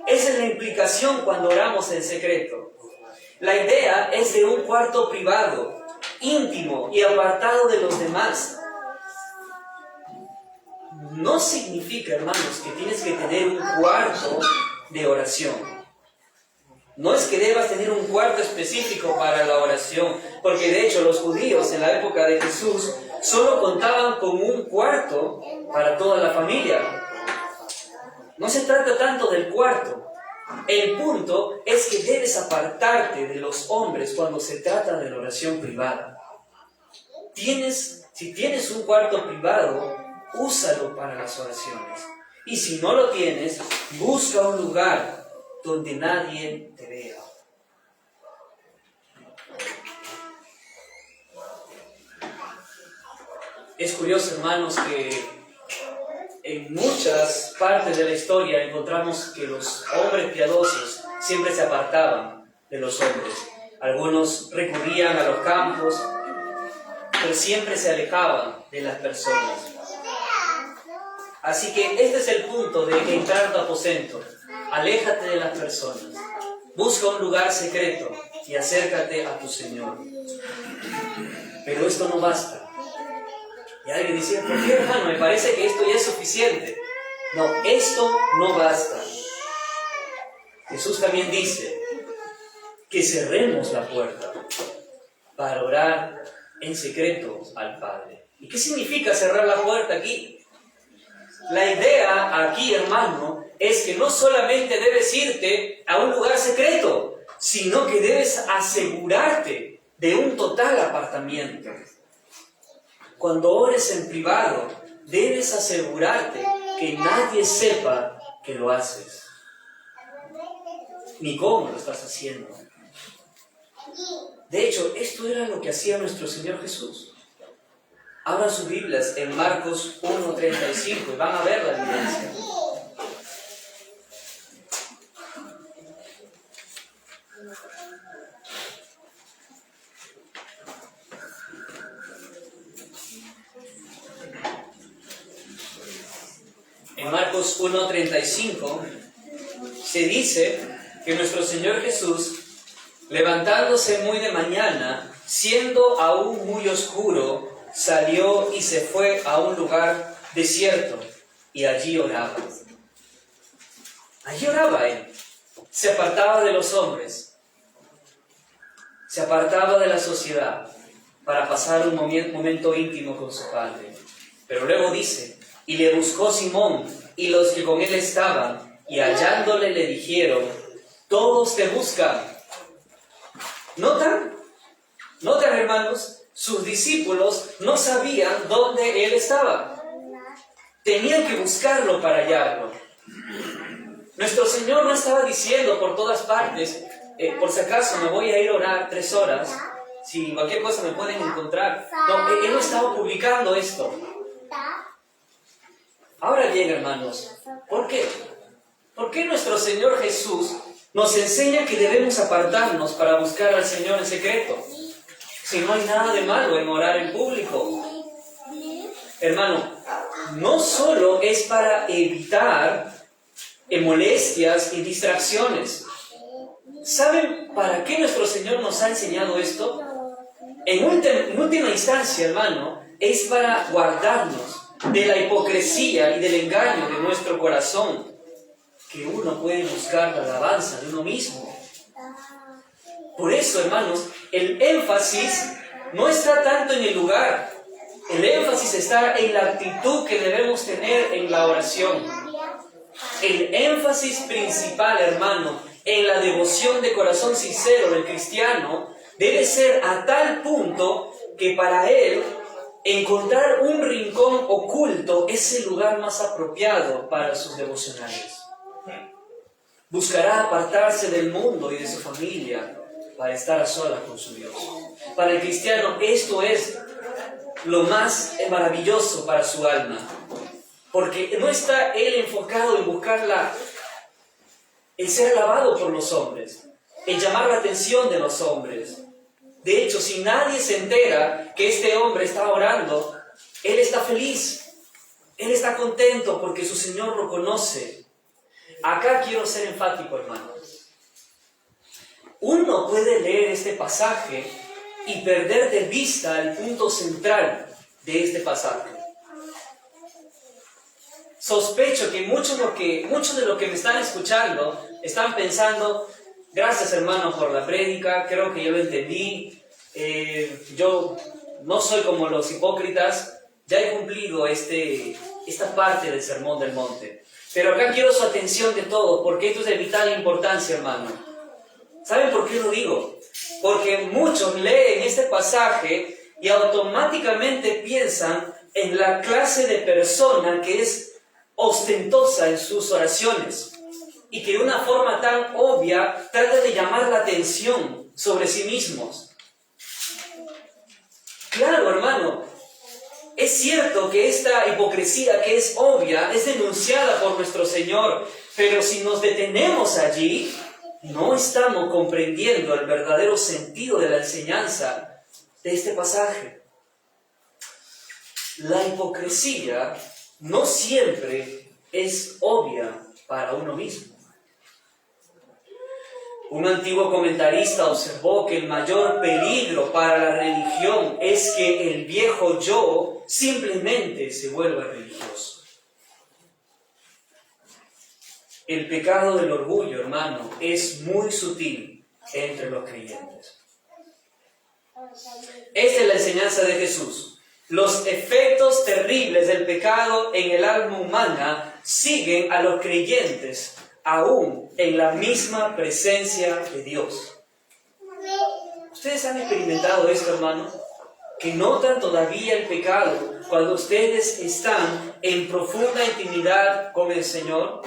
Speaker 5: Esa es la implicación cuando oramos en secreto. La idea es de un cuarto privado, íntimo y apartado de los demás. No significa, hermanos, que tienes que tener un cuarto de oración. No es que debas tener un cuarto específico para la oración, porque de hecho los judíos en la época de Jesús solo contaban con un cuarto para toda la familia. No se trata tanto del cuarto. El punto es que debes apartarte de los hombres cuando se trata de la oración privada. Si tienes un cuarto privado, úsalo para las oraciones. Y si no lo tienes, busca un lugar donde nadie te vea. Es curioso, hermanos, que en muchas partes de la historia encontramos que los hombres piadosos siempre se apartaban de los hombres. Algunos recurrían a los campos, pero siempre se alejaban de las personas. Así que este es el punto de entrar a tu aposento. Aléjate de las personas. Busca un lugar secreto y acércate a tu Señor. Pero esto no basta. Y alguien decía: ¿por qué, hermano? Me parece que esto ya es suficiente. No, esto no basta. Jesús también dice que cerremos la puerta para orar en secreto al Padre. ¿Y qué significa cerrar la puerta aquí? La idea aquí, hermano, es que no solamente debes irte a un lugar secreto, sino que debes asegurarte de un total apartamiento. Cuando ores en privado, debes asegurarte que nadie sepa que lo haces, ni cómo lo estás haciendo. De hecho, esto era lo que hacía nuestro Señor Jesús. Abran sus Biblias en Marcos 1:35 y van a ver la evidencia. En Marcos 1:35 se dice que nuestro Señor Jesús, levantándose muy de mañana, siendo aún muy oscuro, salió y se fue a un lugar desierto y allí oraba. Allí oraba él. Se apartaba de los hombres, se apartaba de la sociedad para pasar un momento íntimo con su Padre. Pero luego dice: y le buscó Simón y los que con él estaban, y hallándole le dijeron: todos te buscan. ¿Notan? ¿Notan, hermanos? Sus discípulos no sabían dónde él estaba. Tenían que buscarlo para hallarlo. Nuestro Señor no estaba diciendo por todas partes: por si acaso me voy a ir a orar 3 horas, si cualquier cosa me pueden encontrar. No, él no estaba publicando esto. Ahora bien, hermanos, ¿por qué? ¿Por qué nuestro Señor Jesús nos enseña que debemos apartarnos para buscar al Señor en secreto? Si no hay nada de malo en orar en público. Hermano, no solo es para evitar molestias y distracciones. ¿Saben para qué nuestro Señor nos ha enseñado esto? En última instancia, hermano, es para guardarnos de la hipocresía y del engaño de nuestro corazón, que uno puede buscar la alabanza de uno mismo. Por eso, hermanos, el énfasis no está tanto en el lugar, El énfasis está en la actitud que debemos tener en la oración. El énfasis principal, hermano, en la devoción de corazón sincero del cristiano debe ser a tal punto que para él encontrar un rincón oculto es el lugar más apropiado para sus devocionales. Buscará apartarse del mundo y de su familia para estar a solas con su Dios. Para el cristiano esto es lo más maravilloso para su alma, porque no está él enfocado en buscar el ser alabado por los hombres, en llamar la atención de los hombres. De hecho, si nadie se entera que este hombre está orando, él está feliz, él está contento porque su Señor lo conoce. Acá quiero ser enfático, hermanos. Uno puede leer este pasaje y perder de vista el punto central de este pasaje. Sospecho que muchos de los que me están escuchando están pensando: gracias, hermano, por la prédica, creo que yo lo entendí, yo no soy como los hipócritas, ya he cumplido esta parte del Sermón del Monte. Pero acá quiero su atención de todos, porque esto es de vital importancia, hermano. ¿Saben por qué lo digo? Porque muchos leen este pasaje y automáticamente piensan en la clase de persona que es ostentosa en sus oraciones y que de una forma tan obvia trata de llamar la atención sobre sí mismos. Claro, hermano, es cierto que esta hipocresía que es obvia es denunciada por nuestro Señor, pero si nos detenemos allí, no estamos comprendiendo el verdadero sentido de la enseñanza de este pasaje. La hipocresía no siempre es obvia para uno mismo. Un antiguo comentarista observó que el mayor peligro para la religión es que el viejo yo simplemente se vuelva religioso. El pecado del orgullo, hermano, es muy sutil entre los creyentes. Esta es la enseñanza de Jesús. Los efectos terribles del pecado en el alma humana siguen a los creyentes aún en la misma presencia de Dios. ¿Ustedes han experimentado esto, hermano? Que notan todavía el pecado cuando ustedes están en profunda intimidad con el Señor.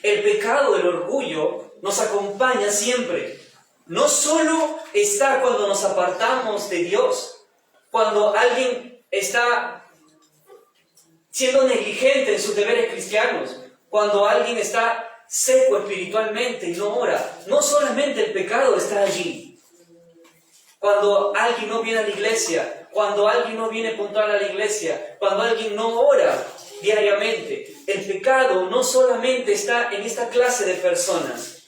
Speaker 5: El pecado del orgullo nos acompaña siempre. No solo está cuando nos apartamos de Dios, cuando alguien está siendo negligente en sus deberes cristianos, cuando alguien está seco espiritualmente y no ora. No solamente el pecado está allí. Cuando alguien no viene a la iglesia, cuando alguien no viene puntual a la iglesia, cuando alguien no ora diariamente. El pecado no solamente está en esta clase de personas,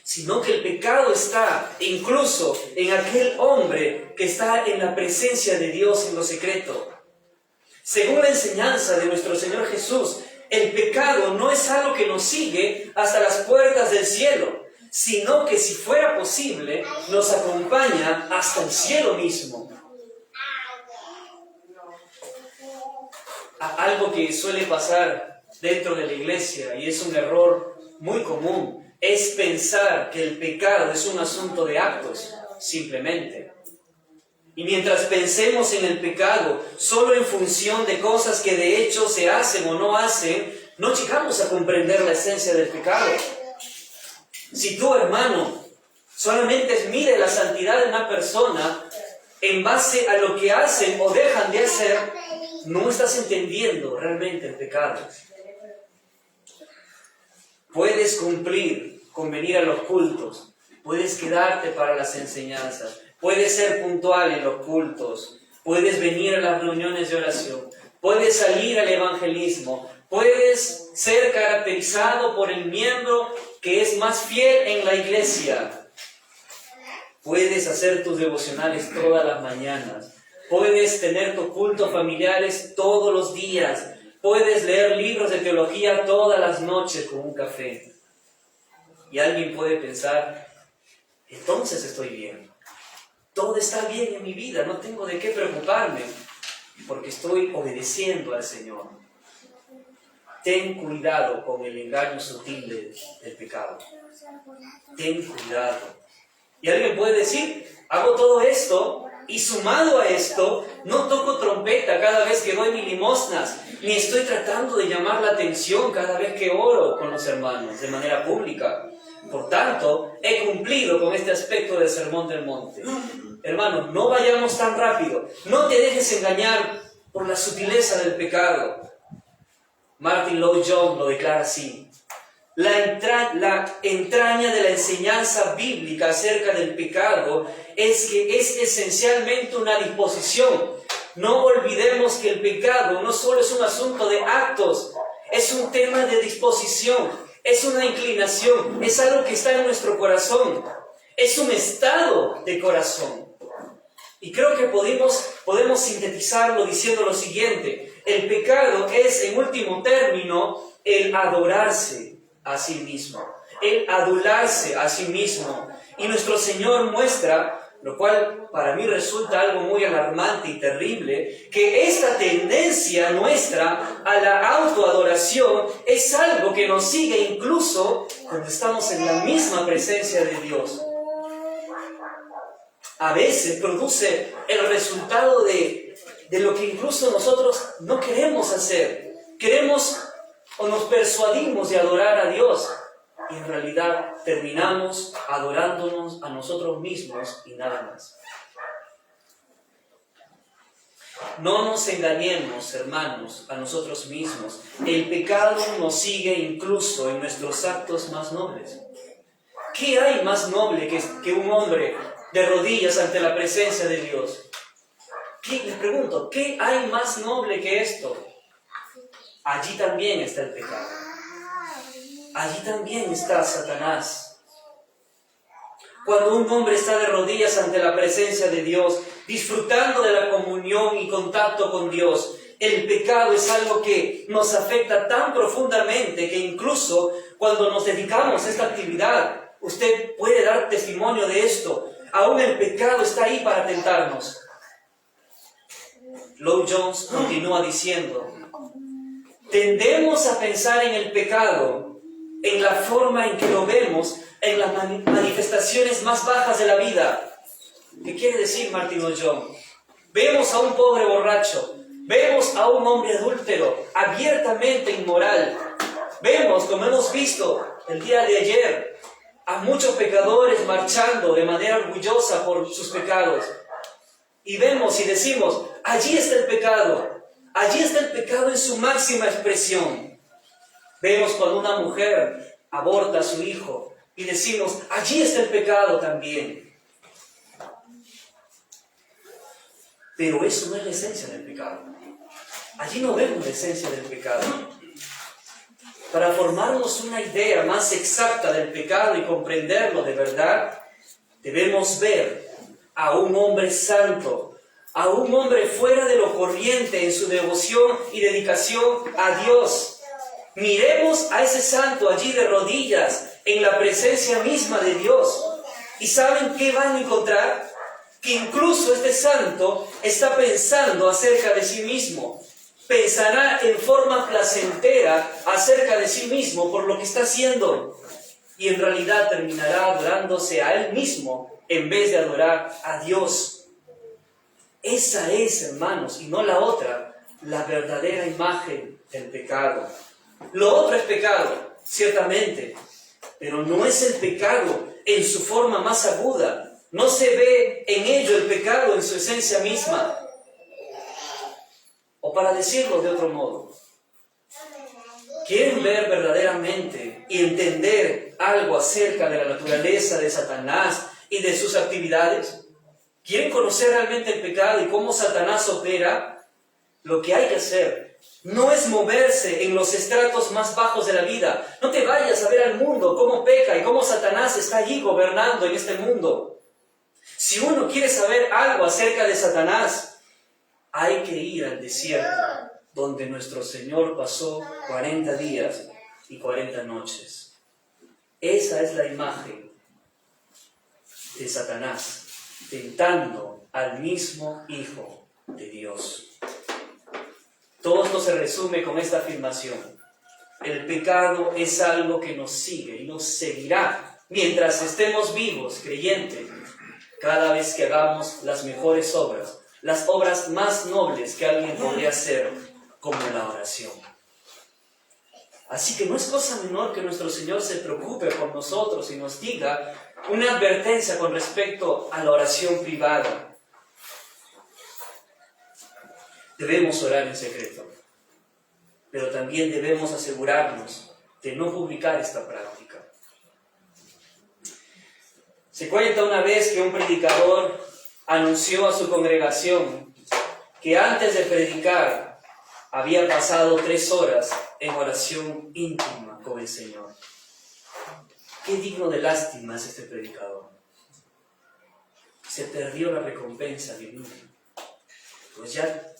Speaker 5: sino que el pecado está incluso en aquel hombre que está en la presencia de Dios en lo secreto. Según la enseñanza de nuestro Señor Jesús, el pecado no es algo que nos sigue hasta las puertas del cielo, sino que si fuera posible, nos acompaña hasta el cielo mismo. Algo que suele pasar dentro de la iglesia, y es un error muy común, es pensar que el pecado es un asunto de actos, simplemente. Y mientras pensemos en el pecado solo en función de cosas que de hecho se hacen o no hacen, no llegamos a comprender la esencia del pecado. Si tú, hermano, solamente mires la santidad de una persona en base a lo que hacen o dejan de hacer, no estás entendiendo realmente el pecado. Puedes cumplir con venir a los cultos, puedes quedarte para las enseñanzas, puedes ser puntual en los cultos, puedes venir a las reuniones de oración, puedes salir al evangelismo, puedes ser caracterizado por el miembro que es más fiel en la iglesia, puedes hacer tus devocionales todas las mañanas, puedes tener tus cultos familiares todos los días, puedes leer libros de teología todas las noches con un café. Y alguien puede pensar, entonces estoy bien. todo está bien en mi vida, no tengo de qué preocuparme, porque estoy obedeciendo al Señor. Ten cuidado con el engaño sutil del pecado. Ten cuidado. Y alguien puede decir, hago todo esto y sumado a esto, no toco trompeta cada vez que doy mis limosnas, ni estoy tratando de llamar la atención cada vez que oro con los hermanos de manera pública. Por tanto, he cumplido con este aspecto del Sermón del Monte. Hermano, no vayamos tan rápido. No te dejes engañar por la sutileza del pecado. Martin Lloyd-Jones lo declara así. La entraña de la enseñanza bíblica acerca del pecado es que es esencialmente una disposición. No olvidemos que el pecado no solo es un asunto de actos, es un tema de disposición, es una inclinación, es algo que está en nuestro corazón, es un estado de corazón. Y creo que podemos sintetizarlo diciendo lo siguiente: el pecado es, en último término, el adorarse a sí mismo, el adularse a sí mismo. Y nuestro Señor muestra, lo cual para mí resulta algo muy alarmante y terrible, que esta tendencia nuestra a la autoadoración es algo que nos sigue incluso cuando estamos en la misma presencia de Dios. A veces produce el resultado de lo que incluso nosotros no queremos hacer. Queremos o nos persuadimos de adorar a Dios y en realidad terminamos adorándonos a nosotros mismos y nada más. No nos engañemos, hermanos, a nosotros mismos. El pecado nos sigue incluso en nuestros actos más nobles. ¿Qué hay más noble que un hombre de rodillas ante la presencia de Dios? Les pregunto, ¿qué hay más noble que esto? Allí también está el pecado. Allí también está Satanás. Cuando un hombre está de rodillas ante la presencia de Dios, disfrutando de la comunión y contacto con Dios, el pecado es algo que nos afecta tan profundamente que incluso cuando nos dedicamos a esta actividad, usted puede dar testimonio de esto, aún el pecado está ahí para tentarnos. Lloyd-Jones continúa diciendo: tendemos a pensar en el pecado en la forma en que lo vemos en las manifestaciones más bajas de la vida. ¿Qué quiere decir Martin Lloyd-Jones? Vemos a un pobre borracho, vemos a un hombre adúltero, abiertamente inmoral. Vemos, como hemos visto el día de ayer, a muchos pecadores marchando de manera orgullosa por sus pecados. Y vemos y decimos, allí está el pecado. Allí está el pecado en su máxima expresión. Vemos cuando una mujer aborta a su hijo y decimos, allí está el pecado también. Pero eso no es la esencia del pecado. Allí no vemos la esencia del pecado. Para formarnos una idea más exacta del pecado y comprenderlo de verdad, debemos ver a un hombre santo, a un hombre fuera de lo corriente en su devoción y dedicación a Dios. Miremos a ese santo allí de rodillas, en la presencia misma de Dios. ¿Y saben qué van a encontrar? Que incluso este santo está pensando acerca de sí mismo. Pensará en forma placentera acerca de sí mismo por lo que está haciendo. Y en realidad terminará adorándose a él mismo en vez de adorar a Dios. Esa es, hermanos, y no la otra, la verdadera imagen del pecado. Lo otro es pecado, ciertamente, pero no es el pecado en su forma más aguda. No se ve en ello el pecado en su esencia misma. O para decirlo de otro modo, ¿quieren ver verdaderamente y entender algo acerca de la naturaleza de Satanás y de sus actividades? ¿Quieren conocer realmente el pecado y cómo Satanás opera? Lo que hay que hacer no es moverse en los estratos más bajos de la vida. No te vayas a ver al mundo cómo peca y cómo Satanás está allí gobernando en este mundo. Si uno quiere saber algo acerca de Satanás, hay que ir al desierto, donde nuestro Señor pasó 40 días y 40 noches. Esa es la imagen de Satanás. tentando al mismo Hijo de Dios. Todo esto se resume con esta afirmación: el pecado es algo que nos sigue y nos seguirá mientras estemos vivos, creyentes, cada vez que hagamos las mejores obras, las obras más nobles que alguien podría hacer, como la oración. Así que no es cosa menor que nuestro Señor se preocupe por nosotros y nos diga una advertencia con respecto a la oración privada. Debemos orar en secreto, pero también debemos asegurarnos de no publicar esta práctica. Se cuenta una vez que un predicador anunció a su congregación que antes de predicar había pasado 3 horas en oración íntima con el Señor. Qué digno de lástima es este predicador. Se perdió la recompensa divina, pues ya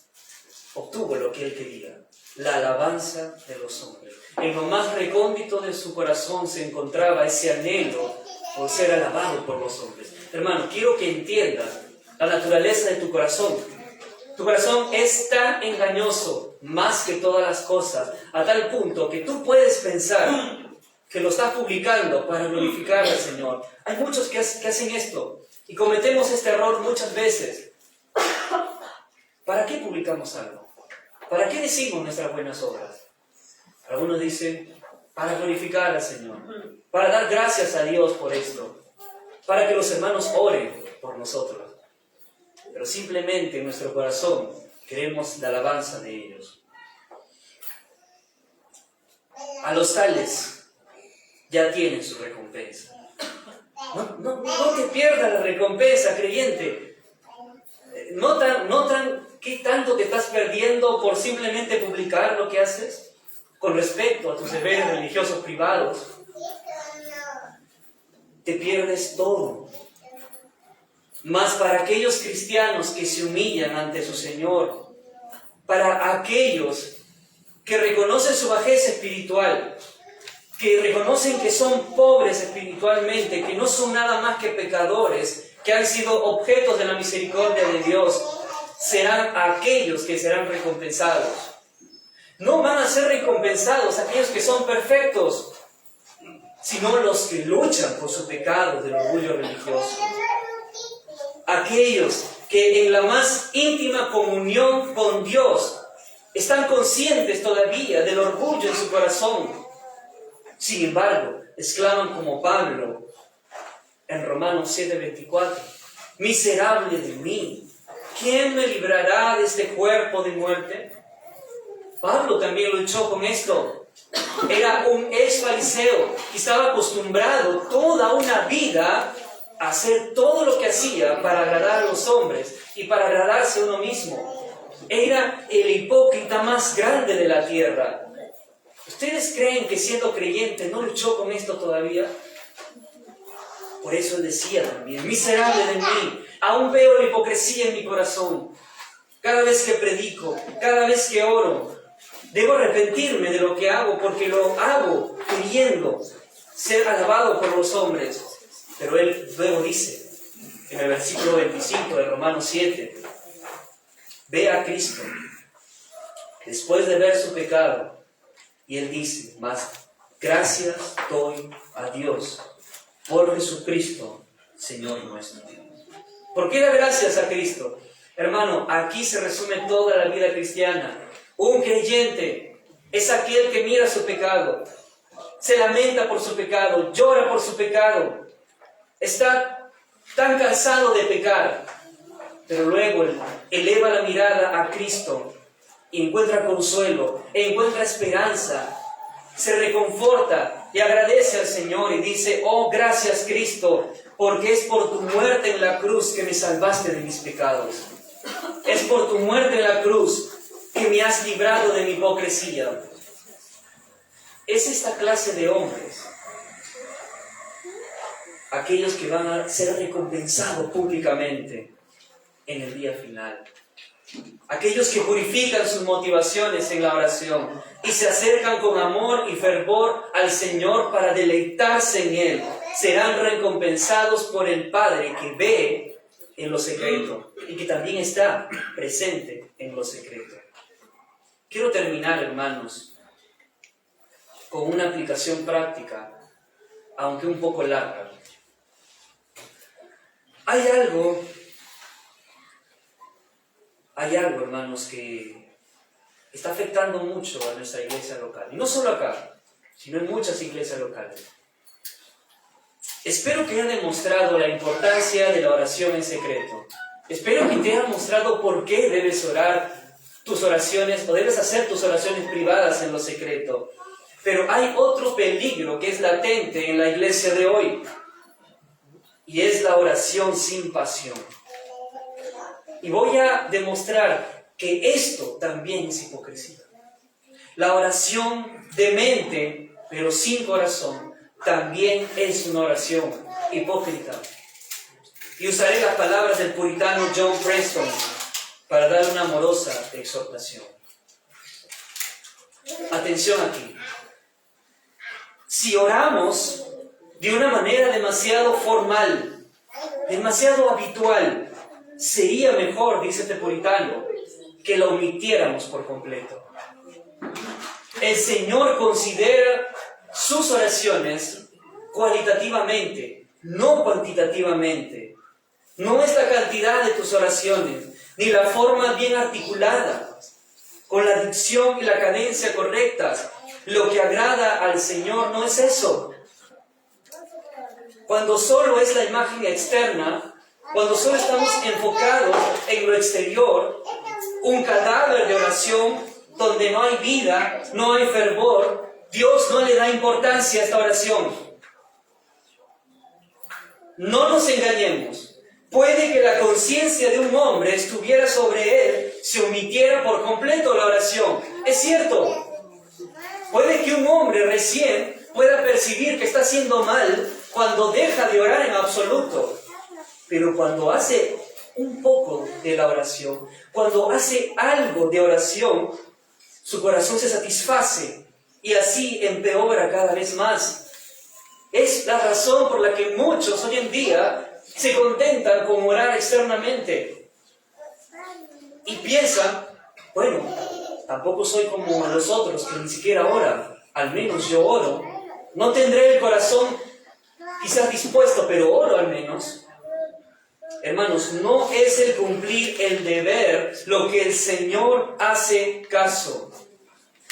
Speaker 5: obtuvo lo que él quería: la alabanza de los hombres. En lo más recóndito de su corazón se encontraba ese anhelo por ser alabado por los hombres. Hermano, quiero que entiendas la naturaleza de tu corazón. Tu corazón es tan engañoso, más que todas las cosas, a tal punto que tú puedes pensar que lo estás publicando para glorificar al Señor. Hay muchos que hacen esto y cometemos este error muchas veces. ¿Para qué publicamos algo? ¿Para qué decimos nuestras buenas obras? Algunos dicen, para glorificar al Señor, para dar gracias a Dios por esto, para que los hermanos oren por nosotros. Pero simplemente en nuestro corazón queremos la alabanza de ellos. A los tales ya tienen su recompensa. No te pierdas la recompensa, creyente. ¿Notan qué tanto te estás perdiendo por simplemente publicar lo que haces con respecto a tus deberes religiosos privados? Te pierdes todo. Mas para aquellos cristianos que se humillan ante su Señor, para aquellos que reconocen su bajeza espiritual, que reconocen que son pobres espiritualmente, que no son nada más que pecadores, que han sido objetos de la misericordia de Dios, serán aquellos que serán recompensados. No van a ser recompensados aquellos que son perfectos, sino los que luchan por su pecado del orgullo religioso. Aquellos que en la más íntima comunión con Dios están conscientes todavía del orgullo en su corazón. Sin embargo, exclaman como Pablo en Romanos 7:24: miserable de mí, ¿quién me librará de este cuerpo de muerte? Pablo también luchó con esto. Era un ex fariseo y estaba acostumbrado toda una vida a hacer todo lo que hacía para agradar a los hombres y para agradarse a uno mismo. Era el hipócrita más grande de la tierra. ¿Ustedes creen que siendo creyente no luchó con esto todavía? Por eso él decía también: miserable de mí, aún veo la hipocresía en mi corazón. Cada vez que predico, cada vez que oro, debo arrepentirme de lo que hago, porque lo hago queriendo ser alabado por los hombres. Pero él luego dice, en el versículo 25 de Romanos 7, ve a Cristo después de ver su pecado, y él dice: mas gracias doy a Dios por Jesucristo, Señor nuestro. ¿Por qué da gracias a Cristo? Hermano, aquí se resume toda la vida cristiana. Un creyente es aquel que mira su pecado, se lamenta por su pecado, llora por su pecado, está tan cansado de pecar, pero luego eleva la mirada a Cristo y encuentra consuelo, encuentra esperanza, se reconforta y agradece al Señor y dice: oh, gracias Cristo, porque es por tu muerte en la cruz que me salvaste de mis pecados. Es por tu muerte en la cruz que me has librado de mi hipocresía. Es esta clase de hombres aquellos que van a ser recompensados públicamente en el día final. Aquellos que purifican sus motivaciones en la oración y se acercan con amor y fervor al Señor para deleitarse en Él, serán recompensados por el Padre que ve en lo secreto y que también está presente en lo secreto. Quiero terminar, hermanos, con una aplicación práctica, aunque un poco larga. Hay algo, hermanos, que está afectando mucho a nuestra iglesia local. Y no solo acá, sino en muchas iglesias locales. Espero que haya demostrado la importancia de la oración en secreto. Espero que te haya mostrado por qué debes orar tus oraciones o debes hacer tus oraciones privadas en lo secreto. Pero hay otro peligro que es latente en la iglesia de hoy. Y es la oración sin pasión. Y voy a demostrar que esto también es hipocresía. La oración de mente, pero sin corazón, también es una oración hipócrita. Y usaré las palabras del puritano John Preston para dar una amorosa exhortación. Atención aquí. Si oramos de una manera demasiado formal, demasiado habitual, sería mejor, dice este puritano, que la omitiéramos por completo. El Señor considera sus oraciones cualitativamente, no cuantitativamente. No es la cantidad de tus oraciones, ni la forma bien articulada, con la dicción y la cadencia correctas. Lo que agrada al Señor no es eso. Cuando solo es la imagen externa, cuando solo estamos enfocados en lo exterior, un cadáver de oración donde no hay vida, no hay fervor, Dios no le da importancia a esta oración. No nos engañemos. Puede que la conciencia de un hombre estuviera sobre él si omitiera por completo la oración. Es cierto. Puede que un hombre recién pueda percibir que está haciendo mal cuando deja de orar en absoluto. Pero cuando hace un poco de la oración, cuando hace algo de oración, su corazón se satisface y así empeora cada vez más. Es la razón por la que muchos hoy en día se contentan con orar externamente y piensan, bueno, tampoco soy como los otros que ni siquiera oran, al menos yo oro. No tendré el corazón quizás dispuesto, pero oro al menos. Hermanos, no es el cumplir el deber lo que el Señor hace caso,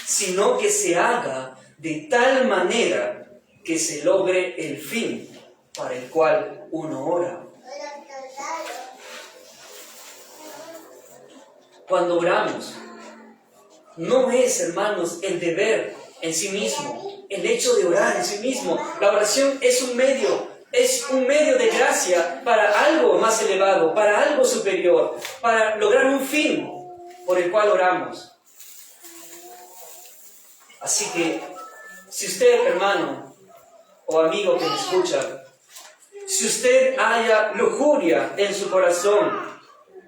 Speaker 5: sino que se haga de tal manera que se logre el fin para el cual uno ora. Cuando oramos, no es, hermanos, el deber en sí mismo, el hecho de orar en sí mismo. La oración es un medio de gracia para algo más elevado, para algo superior, para lograr un fin por el cual oramos. Así que, si usted, hermano o amigo que me escucha, si usted haya lujuria en su corazón,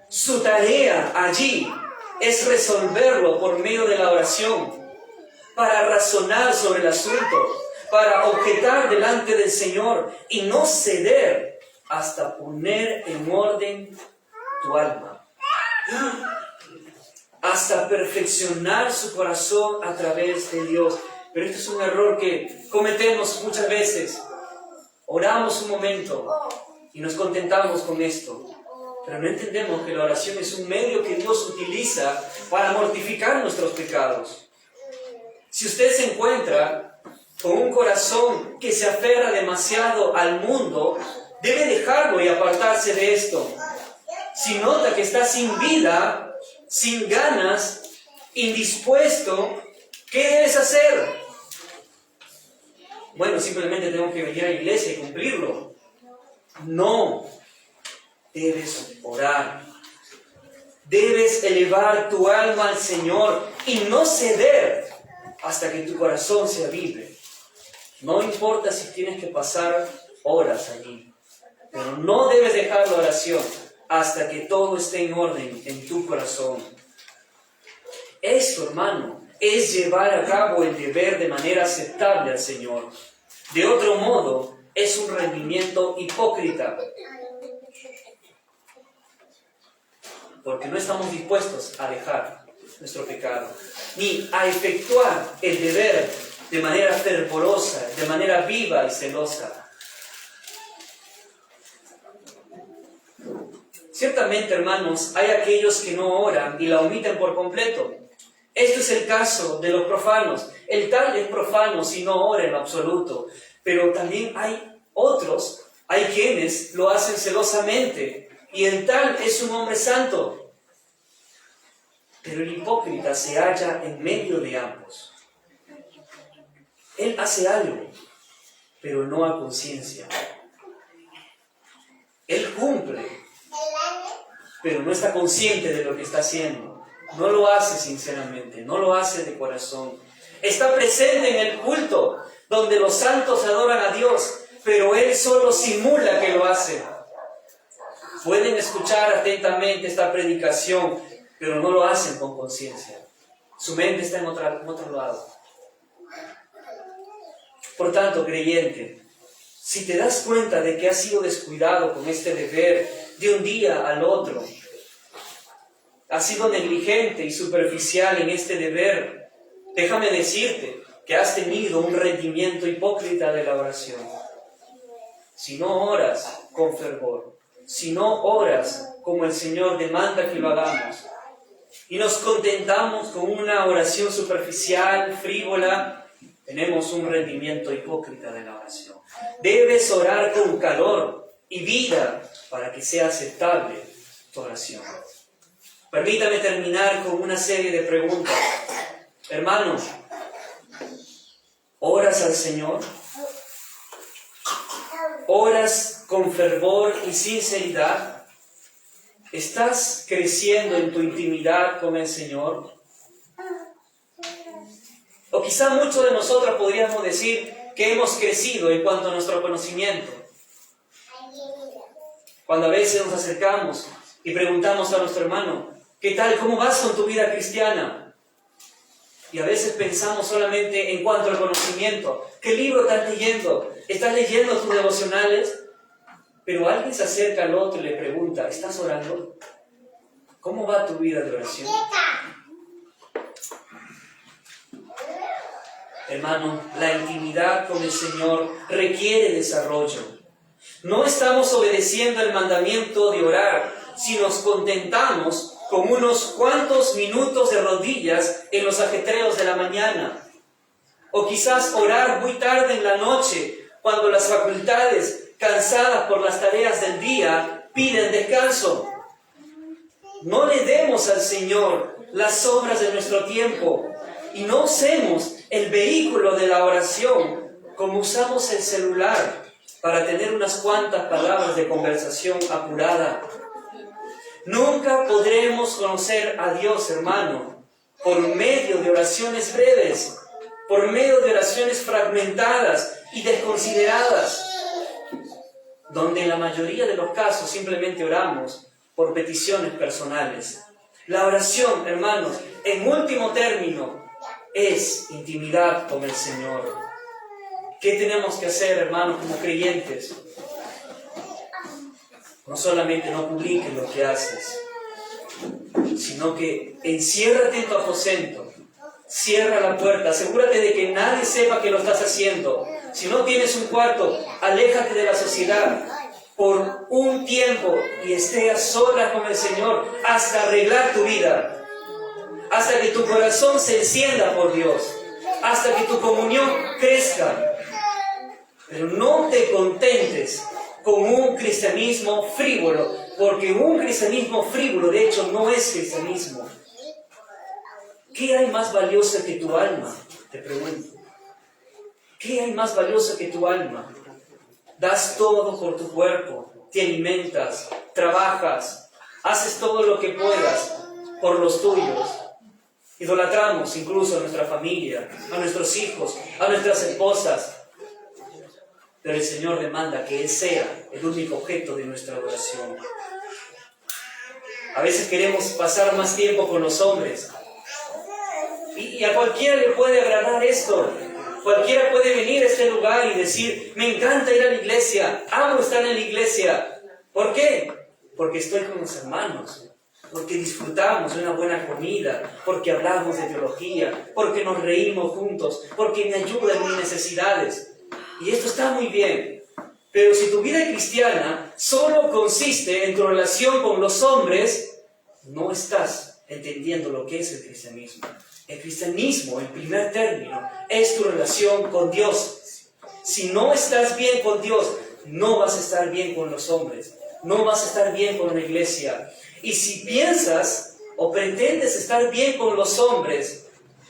Speaker 5: su tarea allí es resolverlo por medio de la oración, para razonar sobre el asunto, para objetar delante del Señor y no ceder hasta poner en orden tu alma, hasta perfeccionar su corazón a través de Dios. Pero este es un error que cometemos muchas veces. Oramos un momento y nos contentamos con esto, pero no entendemos que la oración es un medio que Dios utiliza para mortificar nuestros pecados. Si usted se encuentra con un corazón que se aferra demasiado al mundo, debe dejarlo y apartarse de esto. Si nota que está sin vida, sin ganas, indispuesto, ¿qué debes hacer? Bueno, simplemente tengo que venir a la iglesia y cumplirlo. No, debes orar. Debes elevar tu alma al Señor y no ceder hasta que tu corazón se avive. No importa si tienes que pasar horas allí, pero no debes dejar la oración hasta que todo esté en orden en tu corazón. Esto, hermano, es llevar a cabo el deber de manera aceptable al Señor. De otro modo, es un rendimiento hipócrita. porque no estamos dispuestos a dejar nuestro pecado, ni a efectuar el deber de manera fervorosa, de manera viva y celosa. Ciertamente, hermanos, hay aquellos que no oran y la omiten por completo. Este es el caso de los profanos. El tal es profano si no ora en lo absoluto. Pero también hay otros, hay quienes lo hacen celosamente. Y el tal es un hombre santo. Pero el hipócrita se halla en medio de ambos. Él hace algo, pero no a conciencia. Él cumple, pero no está consciente de lo que está haciendo. No lo hace sinceramente, no lo hace de corazón. Está presente en el culto, donde los santos adoran a Dios, pero él solo simula que lo hace. Pueden escuchar atentamente esta predicación, pero no lo hacen con conciencia. Su mente está en otro lado. Por tanto, creyente, si te das cuenta de que has sido descuidado con este deber de un día al otro, has sido negligente y superficial en este deber, déjame decirte que has tenido un rendimiento hipócrita de la oración. Si no oras con fervor, si no oras como el Señor demanda que lo hagamos, y nos contentamos con una oración superficial, frívola, tenemos un rendimiento hipócrita de la oración. Debes orar con calor y vida para que sea aceptable tu oración. Permítame terminar con una serie de preguntas. Hermanos, ¿oras al Señor? ¿Oras con fervor y sinceridad? ¿Estás creciendo en tu intimidad con el Señor? O quizá muchos de nosotros podríamos decir que hemos crecido en cuanto a nuestro conocimiento. Cuando a veces nos acercamos y preguntamos a nuestro hermano, ¿qué tal? ¿Cómo vas con tu vida cristiana? Y a veces pensamos solamente en cuanto al conocimiento. ¿Qué libro estás leyendo? ¿Estás leyendo tus devocionales? Pero alguien se acerca al otro y le pregunta, ¿estás orando? ¿Cómo va tu vida de oración? Hermano, la intimidad con el Señor requiere desarrollo. No estamos obedeciendo el mandamiento de orar si nos contentamos con unos cuantos minutos de rodillas en los ajetreos de la mañana. O quizás orar muy tarde en la noche, cuando las facultades, cansadas por las tareas del día, piden descanso. No le demos al Señor las obras de nuestro tiempo y no usemos el vehículo de la oración como usamos el celular para tener unas cuantas palabras de conversación apurada. Nunca podremos conocer a Dios, hermano, por medio de oraciones breves, por medio de oraciones fragmentadas y desconsideradas, donde en la mayoría de los casos simplemente oramos por peticiones personales. La oración, hermanos, en último término, es intimidad con el Señor. ¿Qué tenemos que hacer, hermanos, como creyentes? No solamente no publiques lo que haces, sino que enciérrate en tu aposento, cierra la puerta, asegúrate de que nadie sepa que lo estás haciendo. Si no tienes un cuarto, aléjate de la sociedad por un tiempo y esté a solas con el Señor hasta arreglar tu vida, hasta que tu corazón se encienda por Dios, hasta que tu comunión crezca. Pero no te contentes con un cristianismo frívolo, porque un cristianismo frívolo de hecho no es cristianismo. ¿Qué hay más valioso que tu alma? Te pregunto. ¿Qué hay más valioso que tu alma? Das todo por tu cuerpo, te alimentas, trabajas, haces todo lo que puedas por los tuyos. Idolatramos incluso a nuestra familia, a nuestros hijos, a nuestras esposas. Pero el Señor demanda que Él sea el único objeto de nuestra adoración. A veces queremos pasar más tiempo con los hombres. Y a cualquiera le puede agradar esto. Cualquiera puede venir a este lugar y decir, me encanta ir a la iglesia, amo estar en la iglesia. ¿Por qué? Porque estoy con los hermanos. porque disfrutamos de una buena comida, porque hablamos de teología, porque nos reímos juntos, porque me ayudan en mis necesidades. Y esto está muy bien. Pero si tu vida cristiana solo consiste en tu relación con los hombres, no estás entendiendo lo que es el cristianismo. El cristianismo, en primer término, es tu relación con Dios. Si no estás bien con Dios, no vas a estar bien con los hombres, no vas a estar bien con la iglesia. Y si piensas o pretendes estar bien con los hombres,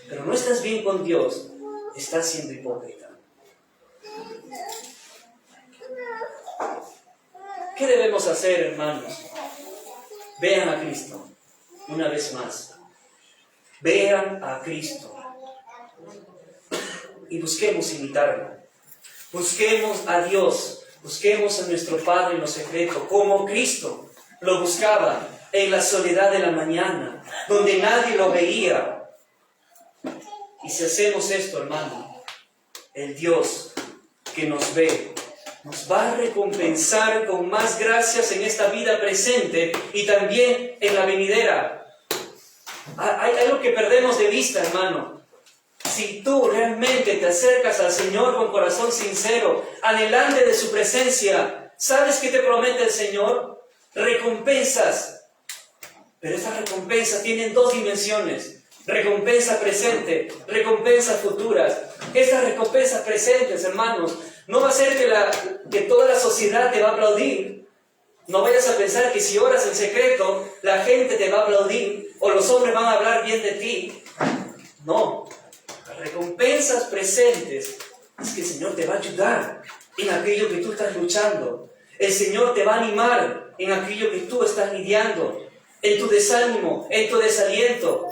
Speaker 5: pero no estás bien con Dios, estás siendo hipócrita. ¿Qué debemos hacer, hermanos? Vean a Cristo, una vez más. Vean a Cristo. Y busquemos imitarlo. Busquemos a Dios. Busquemos a nuestro Padre en lo secreto, como Cristo lo buscaba en la soledad de la mañana, donde nadie lo veía. Y si hacemos esto, hermano, el Dios que nos ve, nos va a recompensar con más gracias en esta vida presente y también en la venidera. Hay algo que perdemos de vista, hermano. Si tú realmente te acercas al Señor con corazón sincero, anhelante de su presencia, ¿sabes qué te promete el Señor? Recompensas. Pero esas recompensas tienen dos dimensiones. Recompensa presente, recompensas futuras. Estas recompensas presentes, hermanos, no va a ser que toda la sociedad te va a aplaudir. No vayas a pensar que si oras en secreto, la gente te va a aplaudir o los hombres van a hablar bien de ti. No. Las recompensas presentes es que el Señor te va a ayudar en aquello que tú estás luchando. El Señor te va a animar en aquello que tú estás lidiando, en tu desánimo, en tu desaliento,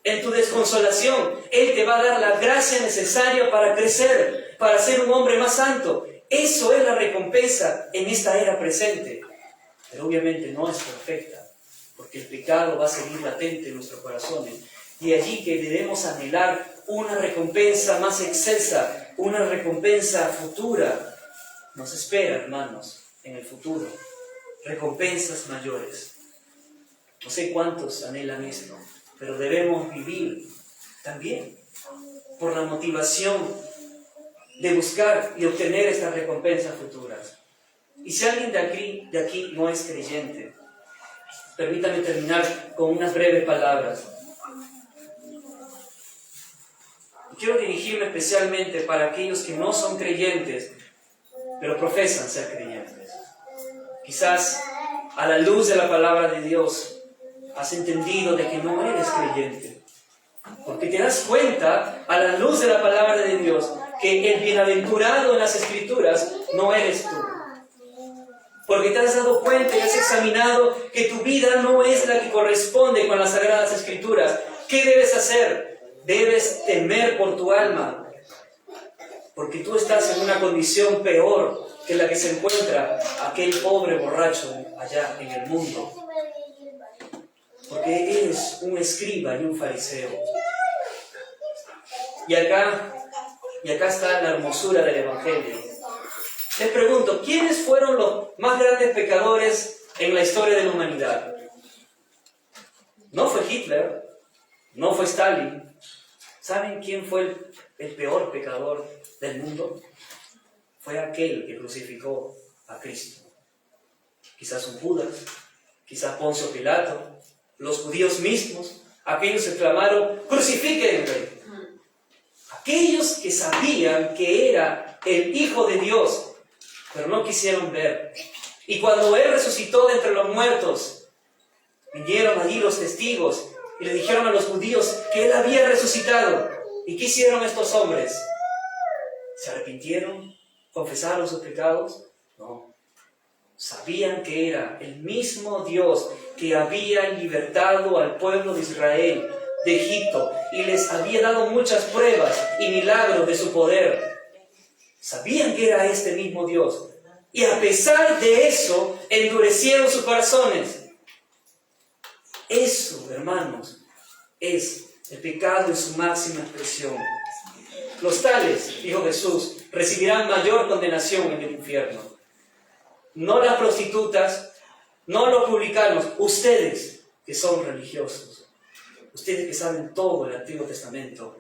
Speaker 5: en tu desconsolación. Él te va a dar la gracia necesaria para crecer, para ser un hombre más santo. Eso es la recompensa en esta era presente. Pero obviamente no es perfecta, porque el pecado va a seguir latente en nuestros corazones. Y allí que debemos anhelar una recompensa más excelsa, una recompensa futura. Nos espera, hermanos, en el futuro, recompensas mayores. No sé cuántos anhelan esto, pero debemos vivir también por la motivación de buscar y obtener estas recompensas futuras. Y si alguien de aquí no es creyente, permítame terminar con unas breves palabras. Quiero dirigirme especialmente para aquellos que no son creyentes, pero profesan ser creyentes. Quizás a la luz de la palabra de Dios has entendido de que no eres creyente, porque te das cuenta a la luz de la palabra de Dios que el bienaventurado en las Escrituras no eres tú. Porque te has dado cuenta y has examinado que tu vida no es la que corresponde con las Sagradas Escrituras. ¿Qué debes hacer? Debes temer por tu alma, porque tú estás en una condición peor que la que se encuentra aquel pobre borracho allá en el mundo. Porque eres un escriba y un fariseo. Y acá está la hermosura del Evangelio. Les pregunto, ¿quiénes fueron los más grandes pecadores en la historia de la humanidad? No fue Hitler, no fue Stalin. ¿Saben quién fue el peor pecador del mundo? Fue aquel que crucificó a Cristo. Quizás un Judas, quizás Poncio Pilato, los judíos mismos, aquellos que clamaron, ¡crucifíquenle! Aquellos que sabían que era el Hijo de Dios, pero no quisieron ver. Y cuando Él resucitó de entre los muertos, vinieron allí los testigos y le dijeron a los judíos que Él había resucitado. ¿Y qué hicieron estos hombres? ¿Se arrepintieron? ¿Confesaron sus pecados? No. Sabían que era el mismo Dios que había libertado al pueblo de Israel de Egipto y les había dado muchas pruebas y milagros de su poder. Sabían que era este mismo Dios. Y a pesar de eso, endurecieron sus corazones. Eso, hermanos, es el pecado en su máxima expresión. Los tales, dijo Jesús, recibirán mayor condenación en el infierno. No las prostitutas, no los publicanos, ustedes. que son religiosos, ustedes que saben todo el Antiguo Testamento,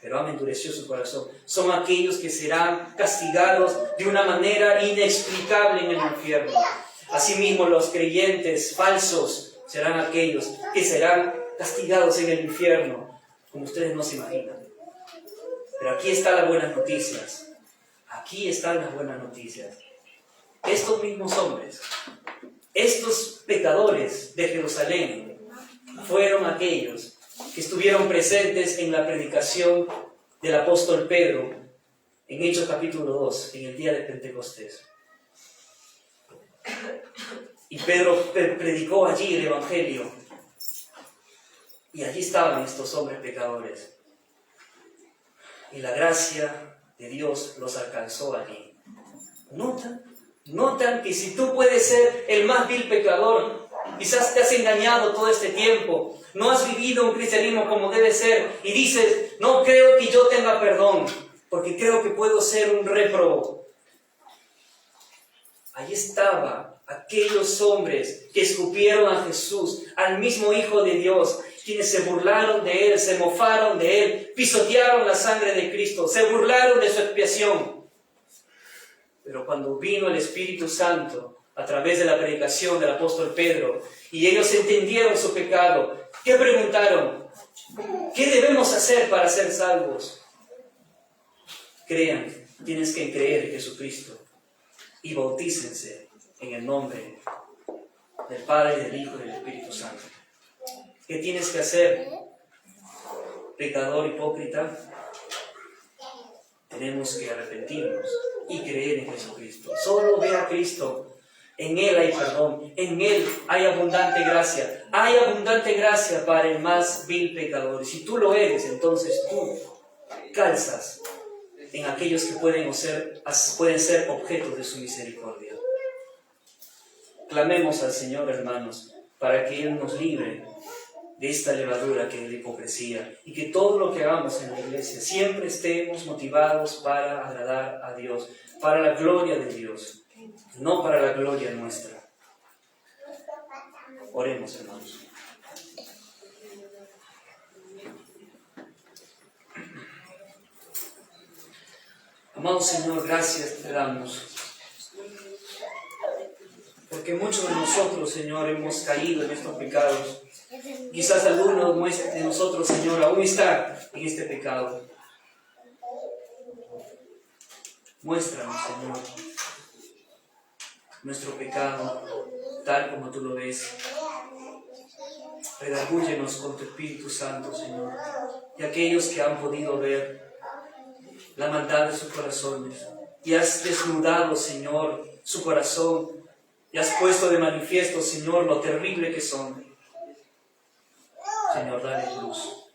Speaker 5: pero han endurecido su corazón, son aquellos que serán castigados de una manera inexplicable en el infierno. Asimismo, los creyentes falsos serán aquellos que serán castigados en el infierno, como ustedes no se imaginan. Pero aquí están las buenas noticias. Aquí están las buenas noticias. Estos mismos hombres, estos pecadores de Jerusalén, fueron aquellos que estuvieron presentes en la predicación del apóstol Pedro en Hechos capítulo 2, en el día de Pentecostés. Y Pedro predicó allí el Evangelio. Y allí estaban estos hombres pecadores. Y la gracia de Dios los alcanzó allí. Notan que si tú puedes ser el más vil pecador, quizás te has engañado todo este tiempo, no has vivido un cristianismo como debe ser, y dices, no creo que yo tenga perdón, porque creo que puedo ser un réprobo. Allí estaban aquellos hombres que escupieron a Jesús, al mismo Hijo de Dios, quienes se burlaron de Él, se mofaron de Él, pisotearon la sangre de Cristo, se burlaron de su expiación. Pero cuando vino el Espíritu Santo, a través de la predicación del apóstol Pedro, y ellos entendieron su pecado, ¿qué preguntaron? ¿Qué debemos hacer para ser salvos? Crean, tienes que creer en Jesucristo y bautícense en el nombre del Padre, del Hijo y del Espíritu Santo. ¿Qué tienes que hacer, pecador hipócrita? Tenemos que arrepentirnos y creer en Jesucristo. Solo ve a Cristo. En Él hay perdón, en Él hay abundante gracia. Hay abundante gracia para el más vil pecador. Y si tú lo eres, entonces tú calzas en aquellos que pueden ser objetos de su misericordia. Clamemos al Señor, hermanos, para que Él nos libre de esta levadura que es la hipocresía, y que todo lo que hagamos en la iglesia siempre estemos motivados para agradar a Dios, para la gloria de Dios, no para la gloria nuestra. Oremos, hermanos. Amado Señor, gracias te damos, porque muchos de nosotros, Señor, hemos caído en estos pecados. Quizás algunos de nosotros, Señor, aún está en este pecado. Muéstranos, Señor, nuestro pecado tal como tú lo ves. Redagúyenos con tu Espíritu Santo, Señor, y aquellos que han podido ver la maldad de sus corazones y has desnudado, Señor, su corazón y has puesto de manifiesto, Señor, lo terrible que son. Señor, dale luz,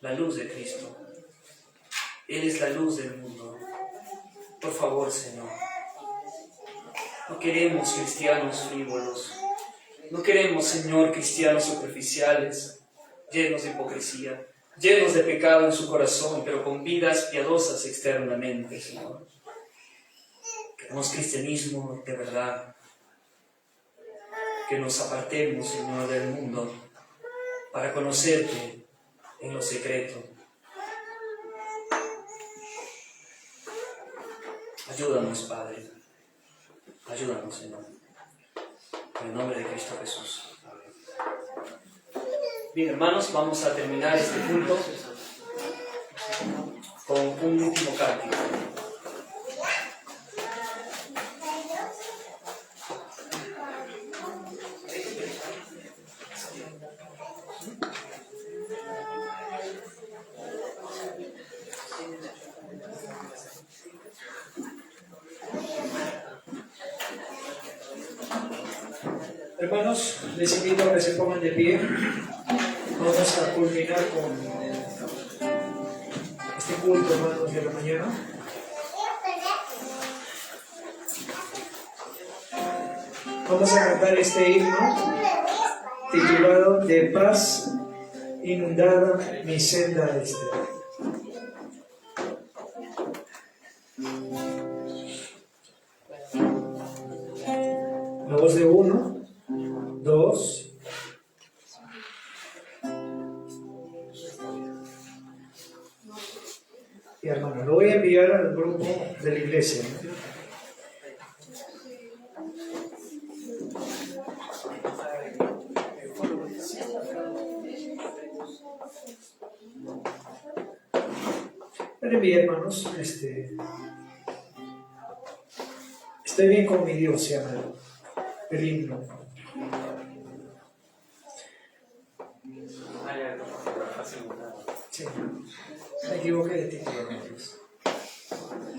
Speaker 5: la luz de Cristo. Él es la luz del mundo. Por favor, Señor, no queremos cristianos frívolos. No queremos, Señor, cristianos superficiales, llenos de hipocresía, llenos de pecado en su corazón, pero con vidas piadosas externamente, Señor. Queremos cristianismo de verdad. Que nos apartemos, Señor, del mundo para conocerte en lo secreto. Ayúdanos, Padre. Ayúdanos, Señor. En el nombre de Cristo Jesús. Amén. Bien, hermanos, vamos a terminar este culto con un último cántico.
Speaker 4: Hermanos, les invito a que se pongan de pie. Vamos a culminar con este culto, hermanos, de la mañana. Vamos a cantar este himno titulado "De paz inundada mi senda este". La voz de 1, 2, de la iglesia, ¿no? Pero, mis hermanos, estoy bien con mi Dios, se llama el himno. Sí, me equivoqué de título, hermanos.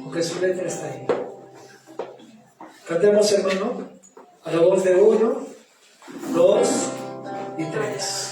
Speaker 4: Aunque su letra está ahí. Cantemos, hermano, a la voz de 1, 2 y 3.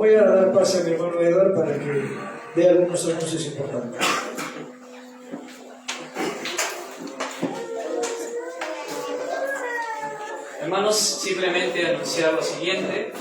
Speaker 4: Voy a dar paso a mi hermano Eduardo para que dé algunos anuncios importantes.
Speaker 5: Hermanos, simplemente anunciar lo siguiente.